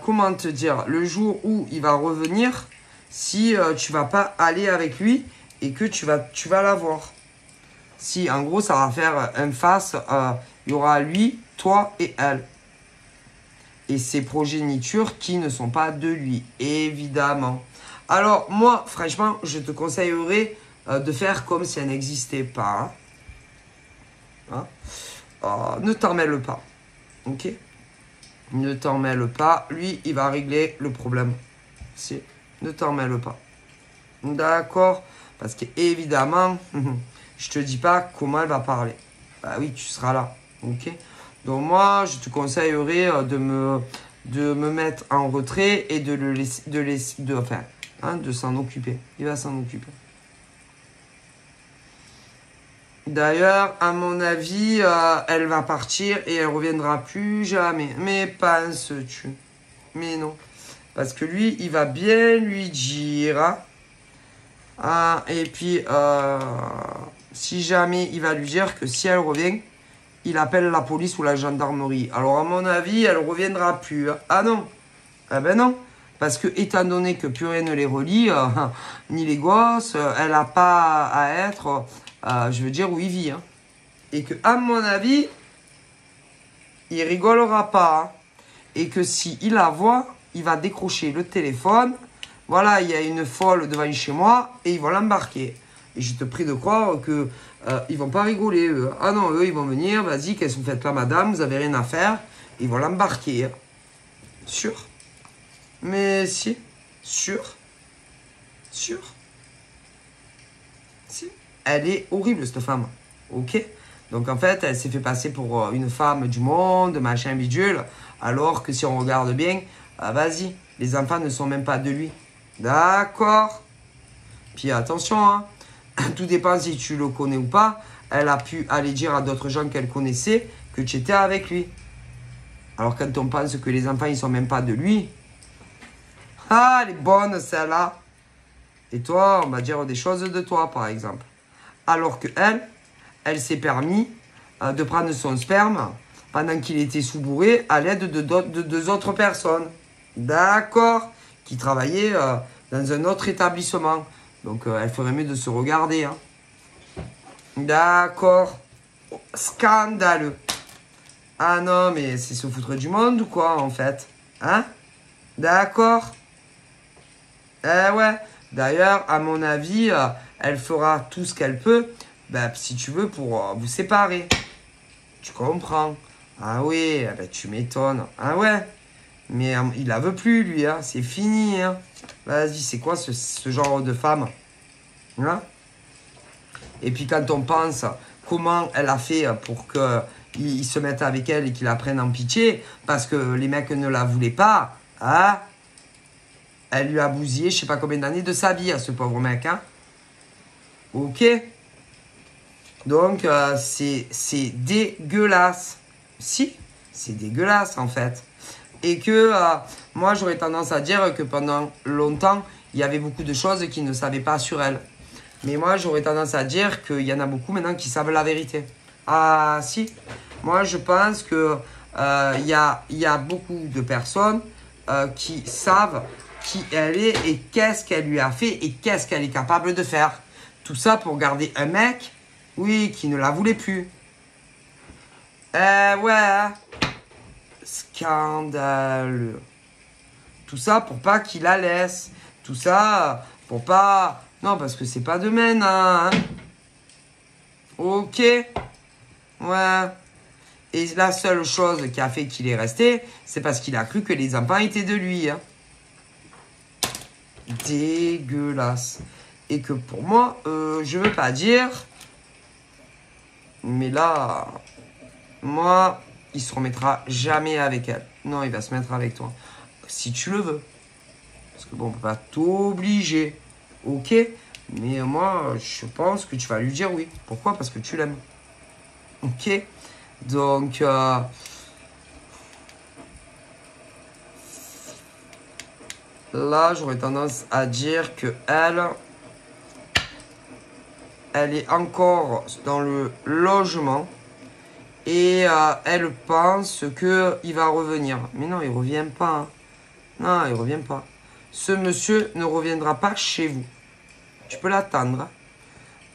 A: comment te dire, le jour où il va revenir, si tu vas pas aller avec lui et que tu vas la voir. Si, en gros, ça va faire un face, il y aura lui, toi et elle. Et ses progénitures qui ne sont pas de lui, évidemment. Alors, moi, franchement, je te conseillerais de faire comme si elle n'existait pas. Ne t'en mêle pas. Ok? Ne t'en mêle pas. Lui, il va régler le problème. Si. Ne t'en mêle pas. D'accord? Parce qu'évidemment, je te dis pas comment elle va parler. Bah oui, tu seras là. Ok? Donc moi, je te conseillerais de me mettre en retrait et de le laisser, de s'en occuper. Il va s'en occuper. D'ailleurs, à mon avis, elle va partir et elle reviendra plus jamais. Mais penses-tu? Mais non. Parce que lui, il va bien lui dire. Et puis, si jamais il va lui dire que si elle revient, il appelle la police ou la gendarmerie. Alors, à mon avis, elle ne reviendra plus. Ah non. Ah ben non. Parce que, étant donné que plus rien ne les relie, ni les gosses, elle n'a pas à être, je veux dire, où il vit. Hein. Et que, à mon avis, il rigolera pas. Hein. Et que s'il la voit, il va décrocher le téléphone. Voilà, il y a une folle devant chez moi et ils vont l'embarquer. Et je te prie de croire que ils vont pas rigoler, eux. Ah non, eux, ils vont venir, vas-y, qu'est-ce que vous faites là, madame, vous avez rien à faire. Ils vont l'embarquer. Sûr. Mais si. Sûr. Si. Elle est horrible, cette femme. Ok? Donc, en fait, elle s'est fait passer pour une femme du monde, machin bidule. Alors que si on regarde bien, vas-y, les enfants ne sont même pas de lui. D'accord? Puis attention, hein. Tout dépend si tu le connais ou pas. Elle a pu aller dire à d'autres gens qu'elle connaissait que tu étais avec lui. Alors quand on pense que les enfants, ils sont même pas de lui. Ah, elle est bonne celle-là. Et toi, on va dire des choses de toi, par exemple. Alors que elle s'est permis de prendre son sperme pendant qu'il était sous-bourré à l'aide de deux autres personnes. D'accord? Qui travaillaient dans un autre établissement. Donc, elle ferait mieux de se regarder. Hein. D'accord. Scandaleux. Ah non, mais c'est se foutre du monde ou quoi, en fait? Hein? D'accord. Eh ouais. D'ailleurs, à mon avis, elle fera tout ce qu'elle peut, si tu veux, pour vous séparer. Tu comprends? Ah oui, tu m'étonnes. Ah ouais. Mais il la veut plus, lui. Hein. C'est fini. Hein. Vas-y, c'est quoi ce genre de femme? Hein? Et puis quand on pense comment elle a fait pour qu'il se mette avec elle et qu'il la prenne en pitié, parce que les mecs ne la voulaient pas, hein? Elle lui a bousillé je sais pas combien d'années de sa vie à ce pauvre mec. Hein? Ok? Donc c'est dégueulasse. Si, c'est dégueulasse en fait. Et que moi j'aurais tendance à dire que pendant longtemps, il y avait beaucoup de choses qu'ils ne savaient pas sur elle. Mais moi j'aurais tendance à dire qu'il y en a beaucoup maintenant qui savent la vérité. Ah si, moi je pense que y a beaucoup de personnes qui savent qui elle est et qu'est-ce qu'elle lui a fait et qu'est-ce qu'elle est capable de faire. Tout ça pour garder un mec Oui, qui ne la voulait plus. Ouais. Scandaleux. Tout ça pour pas qu'il la laisse. Tout ça pour pas... Non, parce que c'est pas de maintenant, hein. Ok. Ouais. Et la seule chose qui a fait qu'il est resté, c'est parce qu'il a cru que les enfants étaient de lui, hein. Dégueulasse. Et que pour moi, je veux pas dire... Mais là... Moi, il se remettra jamais avec elle. Non, il va se mettre avec toi. Si tu le veux. Parce que bon, on peut pas t'obliger. Ok. Mais moi, je pense que tu vas lui dire oui. Pourquoi? Parce que tu l'aimes. Ok. Donc, là, j'aurais tendance à dire que elle est encore dans le logement. Et elle pense qu'il va revenir. Mais non, il ne revient pas. Hein. Non, il ne revient pas. Ce monsieur ne reviendra pas chez vous. Tu peux l'attendre. Hein.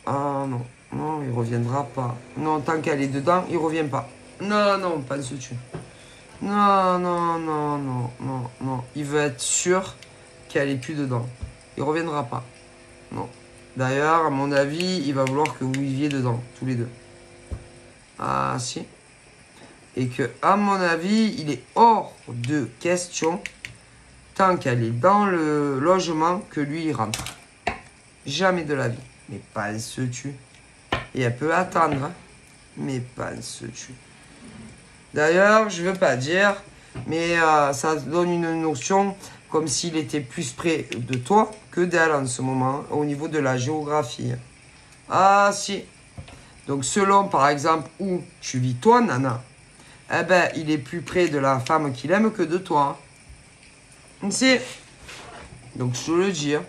A: Ah non, non, il ne reviendra pas. Non, tant qu'elle est dedans, il ne revient pas. Non, non, penses-tu? Non, non, non, non, non, non. Il veut être sûr qu'elle n'est plus dedans. Il ne reviendra pas. Non. D'ailleurs, à mon avis, il va vouloir que vous viviez dedans, tous les deux. Ah, si. Et que, à mon avis, il est hors de question, tant qu'elle est dans le logement, que lui, il rentre. Jamais de la vie. Mais penses-tu? Et elle peut attendre. Hein. Mais penses-tu? D'ailleurs, je veux pas dire, mais ça donne une notion comme s'il était plus près de toi que d'elle en ce moment, au niveau de la géographie. Ah, si. Donc, selon, par exemple, où tu vis toi, Nana, eh ben, il est plus près de la femme qu'il aime que de toi. Hein. Si. Donc, je te le dis. Hein.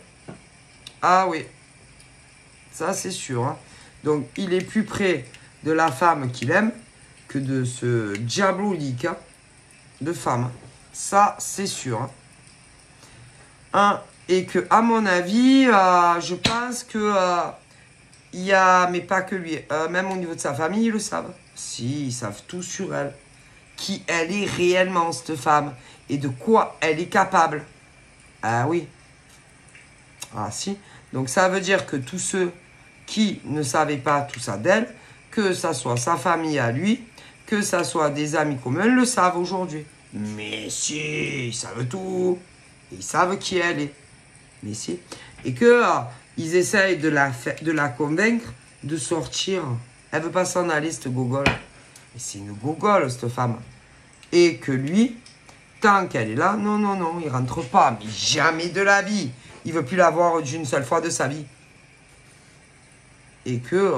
A: Ah oui. Ça, c'est sûr. Hein. Donc, il est plus près de la femme qu'il aime que de ce diabolique de femme. Ça, c'est sûr. Hein. Hein. Et que, à mon avis, je pense que il y a, mais pas que lui, même au niveau de sa famille, ils le savent. Si, ils savent tout sur elle. Qui elle est réellement, cette femme. Et de quoi elle est capable. Ah oui. Ah si. Donc ça veut dire que tous ceux qui ne savaient pas tout ça d'elle, que ça soit sa famille à lui, que ça soit des amis communs, le savent aujourd'hui. Mais si, ils savent tout. Ils savent qui elle est. Mais si. Et que ils essayent de la convaincre de sortir. Elle veut pas s'en aller, cette gogole. Mais c'est une gogole, cette femme. Et que lui, tant qu'elle est là, non, non, non, il rentre pas. Mais jamais de la vie. Il veut plus la voir d'une seule fois de sa vie. Et que,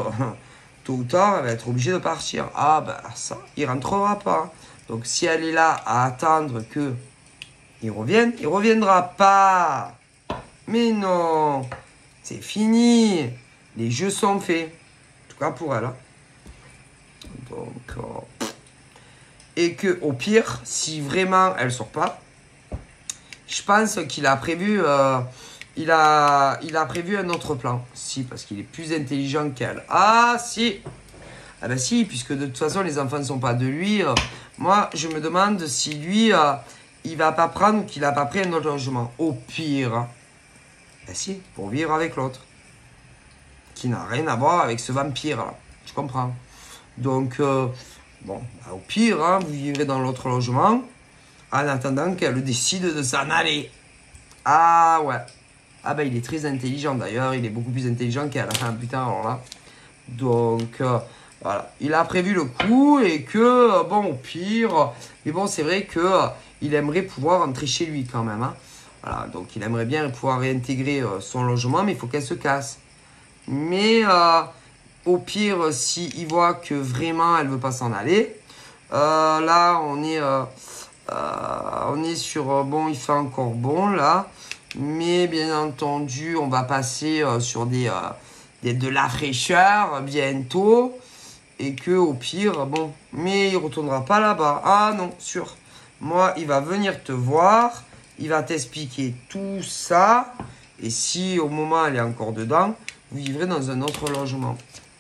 A: tôt ou tard, elle va être obligée de partir. Ah, ben ça, il rentrera pas. Donc, si elle est là à attendre que il revienne, il reviendra pas. Mais non, c'est fini. Les jeux sont faits. En tout cas, pour elle. Hein. Donc, et que, au pire, si vraiment elle sort pas, je pense qu'il a prévu... Il a prévu un autre plan. Si, parce qu'il est plus intelligent qu'elle. Ah, si. Ah ben si, puisque de toute façon, les enfants ne sont pas de lui. Moi, je me demande si lui, il va pas prendre ou qu'il n'a pas pris un autre logement. Au pire. Ben si, pour vivre avec l'autre. Qui n'a rien à voir avec ce vampire, là. Tu comprends? Donc, bon, au pire, hein, vous vivrez dans l'autre logement. En attendant qu'elle décide de s'en aller. Ah, ouais. Ah ben il est très intelligent d'ailleurs, il est beaucoup plus intelligent qu'elle. Ah putain alors là. Donc voilà, il a prévu le coup et que bon au pire, mais bon c'est vrai que il aimerait pouvoir rentrer chez lui quand même. Hein. Voilà, donc il aimerait bien pouvoir réintégrer son logement, mais il faut qu'elle se casse. Mais au pire, s'il voit que vraiment elle veut pas s'en aller, là on est sur bon il fait encore bon là. Mais bien entendu, on va passer sur de la fraîcheur bientôt. Et que au pire, bon, mais il retournera pas là-bas. Ah non, sûr. Moi, il va venir te voir. Il va t'expliquer tout ça. Et si au moment elle est encore dedans, vous vivrez dans un autre logement.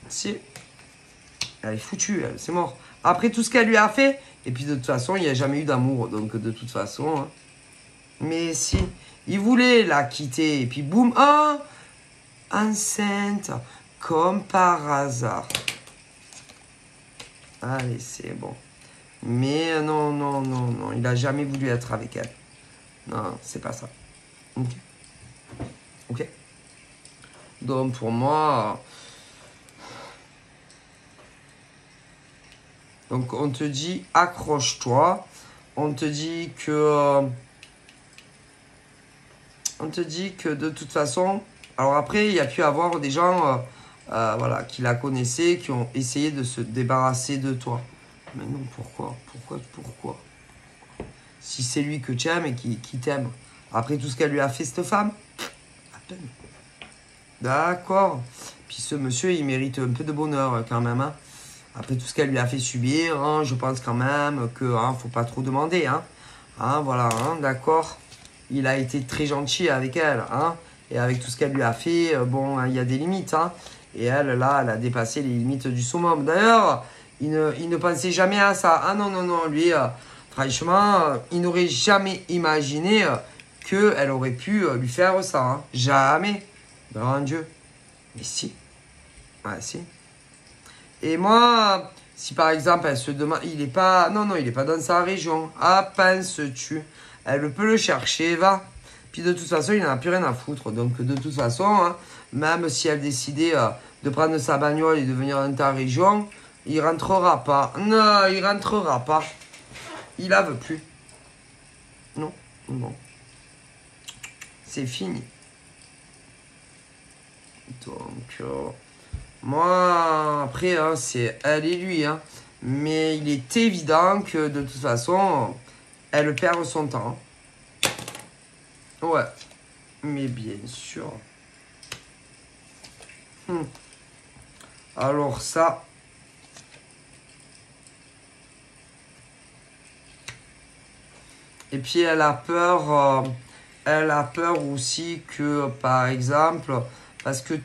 A: Si. Elle est foutue, c'est mort. Après tout ce qu'elle lui a fait, et puis de toute façon, il n'y a jamais eu d'amour. Donc de toute façon... Hein. Mais si, il voulait la quitter, et puis boum, oh, enceinte, comme par hasard. Allez, c'est bon. Mais non, non, non, non, il n'a jamais voulu être avec elle. Non, c'est pas ça. Ok. Ok. Donc pour moi... Donc on te dit accroche-toi. On te dit que... On te dit que de toute façon... Alors après, il y a pu avoir des gens voilà, qui la connaissaient, qui ont essayé de se débarrasser de toi. Mais non, pourquoi? Pourquoi? Si c'est lui que tu aimes et qui t'aime. Après tout ce qu'elle lui a fait, cette femme, à peine. D'accord. Puis ce monsieur, il mérite un peu de bonheur quand même. Hein. Après tout ce qu'elle lui a fait subir, hein, je pense quand même que hein, faut pas trop demander. Hein. Hein, voilà, hein, d'accord. Il a été très gentil avec elle. Hein. Et avec tout ce qu'elle lui a fait, bon, hein, il y a des limites. Hein. Et elle, là, elle a dépassé les limites du summum. D'ailleurs, il ne pensait jamais à ça. Ah non, non, non, lui, franchement, il n'aurait jamais imaginé qu'elle aurait pu lui faire ça. Hein. Jamais. Grand Dieu. Mais si. Ouais, si. Et moi, si par exemple, elle se demande... Il est pas... Non, non, il n'est pas dans sa région. Ah, penses-tu? Elle peut le chercher, va. Puis de toute façon, il n'en a plus rien à foutre. Donc de toute façon, hein, même si elle décidait de prendre sa bagnole et de venir dans ta région, il rentrera pas. Non, il rentrera pas. Il la veut plus. Non, non. C'est fini. Donc, moi, après, hein, c'est elle et lui. Hein. Mais il est évident que de toute façon, elle perd son temps. Ouais. Mais bien sûr. Alors ça... Et puis elle a peur aussi que, par exemple, parce que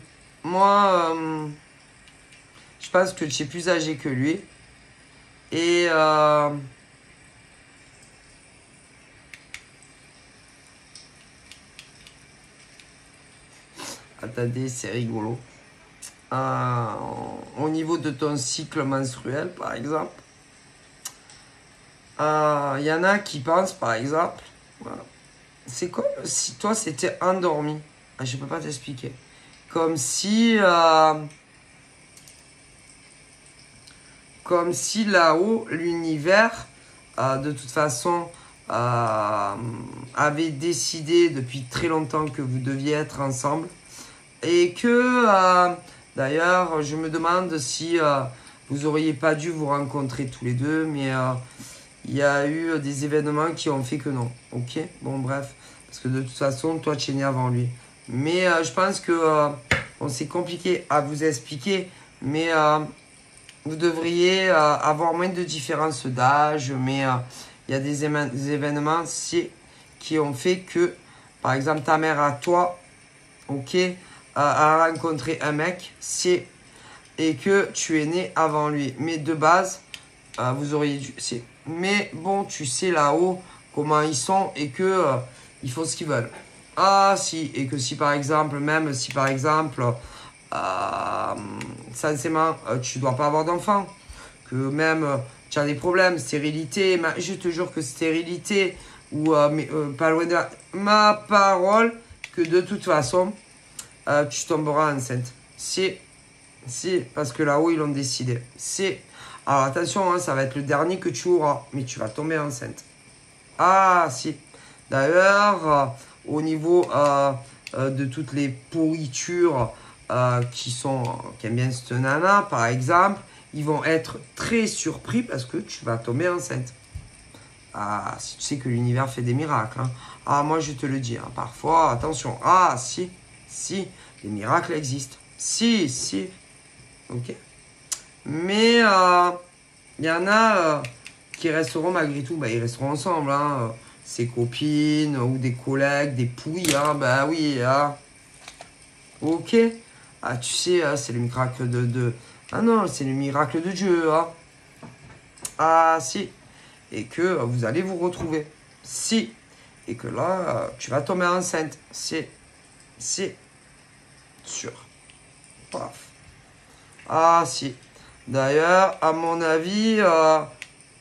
A: moi, je pense que tu es plus âgé que lui. Et attendez, c'est rigolo. Au niveau de ton cycle menstruel, par exemple, il y en a qui pensent, par exemple, voilà, c'est comme si toi, c'était endormi. Je ne peux pas t'expliquer. Comme si là-haut, l'univers, de toute façon, avait décidé depuis très longtemps que vous deviez être ensemble. Et que, d'ailleurs, je me demande si vous n'auriez pas dû vous rencontrer tous les deux, mais il y a eu des événements qui ont fait que non. Ok? Bon, bref. Parce que de toute façon, toi, tu es né avant lui. Mais je pense que bon, c'est compliqué à vous expliquer, mais vous devriez avoir moins de différence d'âge, mais il y a des événements qui ont fait que, par exemple, ta mère à toi, ok, a rencontré un mec, et que tu es né avant lui. Mais de base, vous auriez dû... Mais bon, tu sais là-haut comment ils sont et que ils font ce qu'ils veulent. Ah si, et que si par exemple, même si par exemple, sincèrement, tu dois pas avoir d'enfant, que même tu as des problèmes, stérilité, mais je te jure que stérilité, ou pas loin de ma parole, que de toute façon, tu tomberas enceinte. Si, parce que là-haut, ils l'ont décidé. Alors attention, hein, ça va être le dernier que tu auras, mais tu vas tomber enceinte. Ah, si. D'ailleurs, au niveau de toutes les pourritures qui aiment bien cette nana, par exemple, ils vont être très surpris parce que tu vas tomber enceinte. Ah, si tu sais que l'univers fait des miracles. Hein. Ah, moi, je te le dis, hein, parfois, attention. Ah, si, les miracles existent. Si. Ok. Mais il y en a qui resteront malgré tout. Bah, ils resteront ensemble. Hein. Ses copines ou des collègues, des pouilles. Hein. Bah oui. Hein. Ok. Ah, tu sais, c'est le miracle Ah non, c'est le miracle de Dieu. Hein. Ah si. Et que vous allez vous retrouver. Si. Et que là, tu vas tomber enceinte. Si. Si. Sûr. Paf. Ah si. D'ailleurs, à mon avis,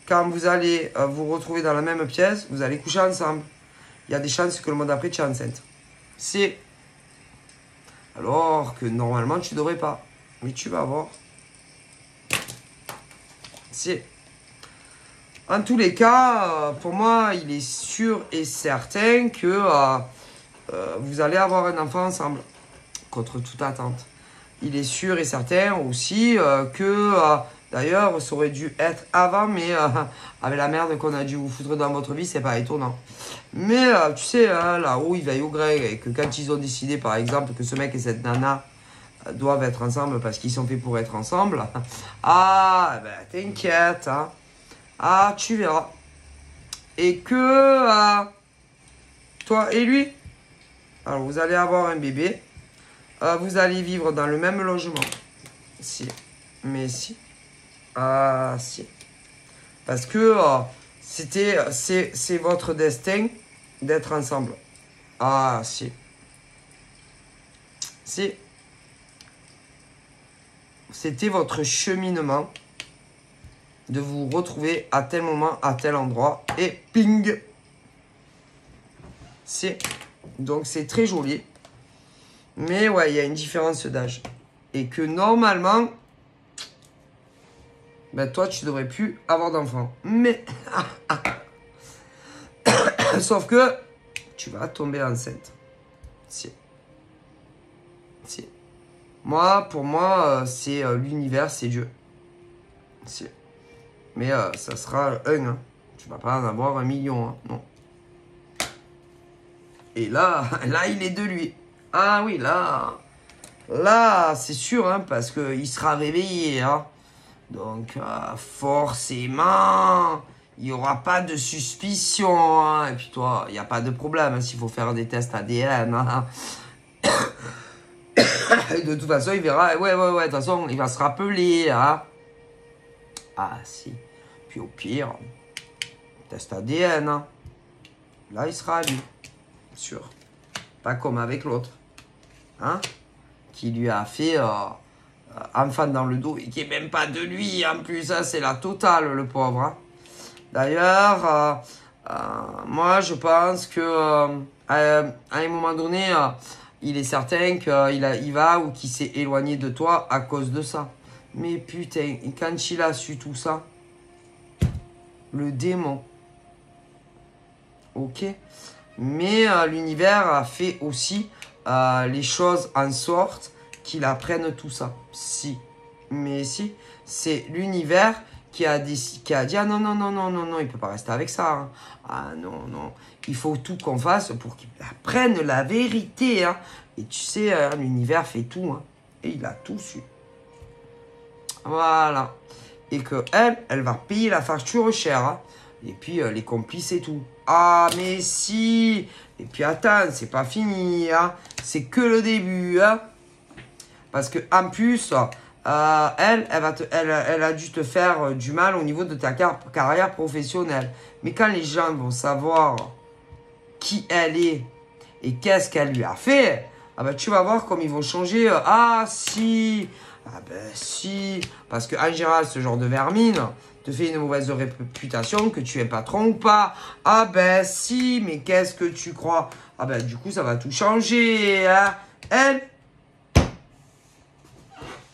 A: quand vous allez vous retrouver dans la même pièce, vous allez coucher ensemble. Il y a des chances que le mois d'après, tu es enceinte. Si. Alors que normalement, tu ne devrais pas. Mais tu vas voir. Si. En tous les cas, pour moi, il est sûr et certain que vous allez avoir un enfant ensemble. Contre toute attente. Il est sûr et certain aussi que, d'ailleurs, ça aurait dû être avant, mais avec la merde qu'on a dû vous foutre dans votre vie, c'est pas étonnant. Mais tu sais, là-haut, ils veillent au grec et que quand ils ont décidé, par exemple, que ce mec et cette nana doivent être ensemble parce qu'ils sont faits pour être ensemble, ah, ben t'inquiète, hein. Ah, tu verras. Et que toi et lui, alors vous allez avoir un bébé. Vous allez vivre dans le même logement. Si. Mais si. Ah, si. Parce que c'est votre destin d'être ensemble. Ah, si. Si. C'était votre cheminement de vous retrouver à tel moment, à tel endroit. Et ping. Si. Donc, c'est très joli. Mais ouais, il y a une différence d'âge. Et que normalement, ben toi, tu devrais plus avoir d'enfant. Mais, sauf que, tu vas tomber enceinte. Si. Si. Moi, pour moi, c'est l'univers, c'est Dieu. Si. Mais ça sera un. Hein. Tu vas pas en avoir 1 million. Hein. Non. Et là, là, il est de lui. Ah oui, là, c'est sûr, hein, parce qu'il sera réveillé. Hein. Donc, forcément, il n'y aura pas de suspicion. Hein. Et puis toi, il n'y a pas de problème hein, s'il faut faire des tests ADN. Hein. Et de toute façon, il verra. Ouais, de toute façon, il va se rappeler. Hein. Ah, si. Puis au pire, test ADN. Hein. Là, il sera à lui. Sûr. Pas comme avec l'autre. Hein, qui lui a fait enfant dans le dos et qui est même pas de lui en plus, hein, c'est la totale le pauvre. Hein. D'ailleurs, moi je pense que à un moment donné, il est certain qu'il va ou qu'il s'est éloigné de toi à cause de ça. Mais putain, quand il a su tout ça, le démon, ok, mais l'univers a fait aussi les choses en sorte qu'il apprenne tout ça. Si. Mais si. C'est l'univers qui a dit ah non, il ne peut pas rester avec ça. Hein. Ah non. Il faut tout qu'on fasse pour qu'il apprenne la vérité. Hein. Et tu sais, l'univers fait tout. Hein. Et il a tout su. Voilà. Et que elle va payer la facture chère. Hein. Et puis les complices et tout. Ah mais si. Et puis attends, c'est pas fini, hein. C'est que le début, hein. Parce que en plus, elle a dû te faire du mal au niveau de ta carrière professionnelle. Mais quand les gens vont savoir qui elle est et qu'est-ce qu'elle lui a fait, ah ben, tu vas voir comme ils vont changer. Ah si, ah ben si. Parce qu'en général, ce genre de vermine te fait une mauvaise réputation, que tu es patron ou pas. Ah ben si, mais qu'est-ce que tu crois? Ah ben du coup, ça va tout changer. Hein.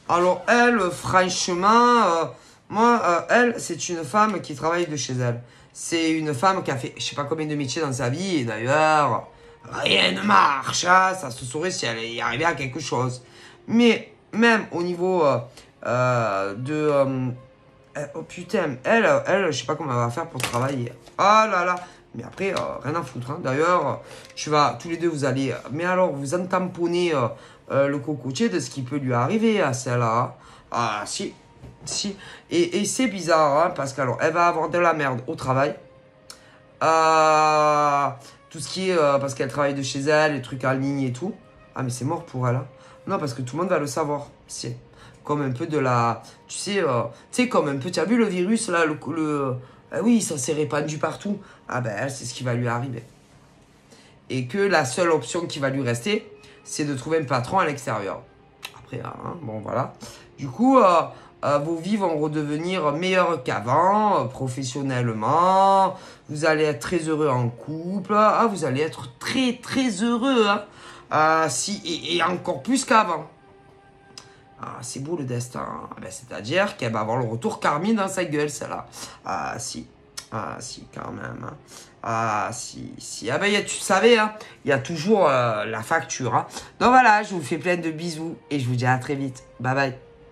A: Alors elle, franchement, moi, elle, c'est une femme qui travaille de chez elle. C'est une femme qui a fait je sais pas combien de métiers dans sa vie. Et d'ailleurs, rien ne marche. Hein, ça se saurait si elle y arrivait à quelque chose. Mais même au niveau oh putain, elle, je sais pas comment elle va faire pour travailler. Ah là là. Mais après, rien à foutre. Hein. D'ailleurs, tous les deux, vous allez... mais alors, vous en tamponnez le cocotier de ce qui peut lui arriver à celle-là. Hein. Ah, si. Et c'est bizarre, hein, parce qu'alors, elle va avoir de la merde au travail. Tout ce qui est... parce qu'elle travaille de chez elle, les trucs en ligne et tout. Ah, mais c'est mort pour elle. Hein. Non, parce que tout le monde va le savoir. Si. comme un peu de la... Tu sais, comme un peu... Tu as vu le virus, là, oui, ça s'est répandu partout. Ah ben, elle, c'est ce qui va lui arriver. Et que la seule option qui va lui rester, c'est de trouver un patron à l'extérieur. Après, hein, bon, voilà. Du coup, vos vies vont redevenir meilleures qu'avant, professionnellement. Vous allez être très heureux en couple. Ah, vous allez être très, très heureux. Hein. Et encore plus qu'avant. Ah, c'est beau le destin. Ben, c'est-à-dire qu'elle va avoir le retour Carmine dans sa gueule, celle-là. Ah, si. Ah, si, quand même. Hein. Ah, si, si. Ah, ben, tu savais, hein, il y a toujours la facture. Hein. Donc voilà, je vous fais plein de bisous et je vous dis à très vite. Bye bye.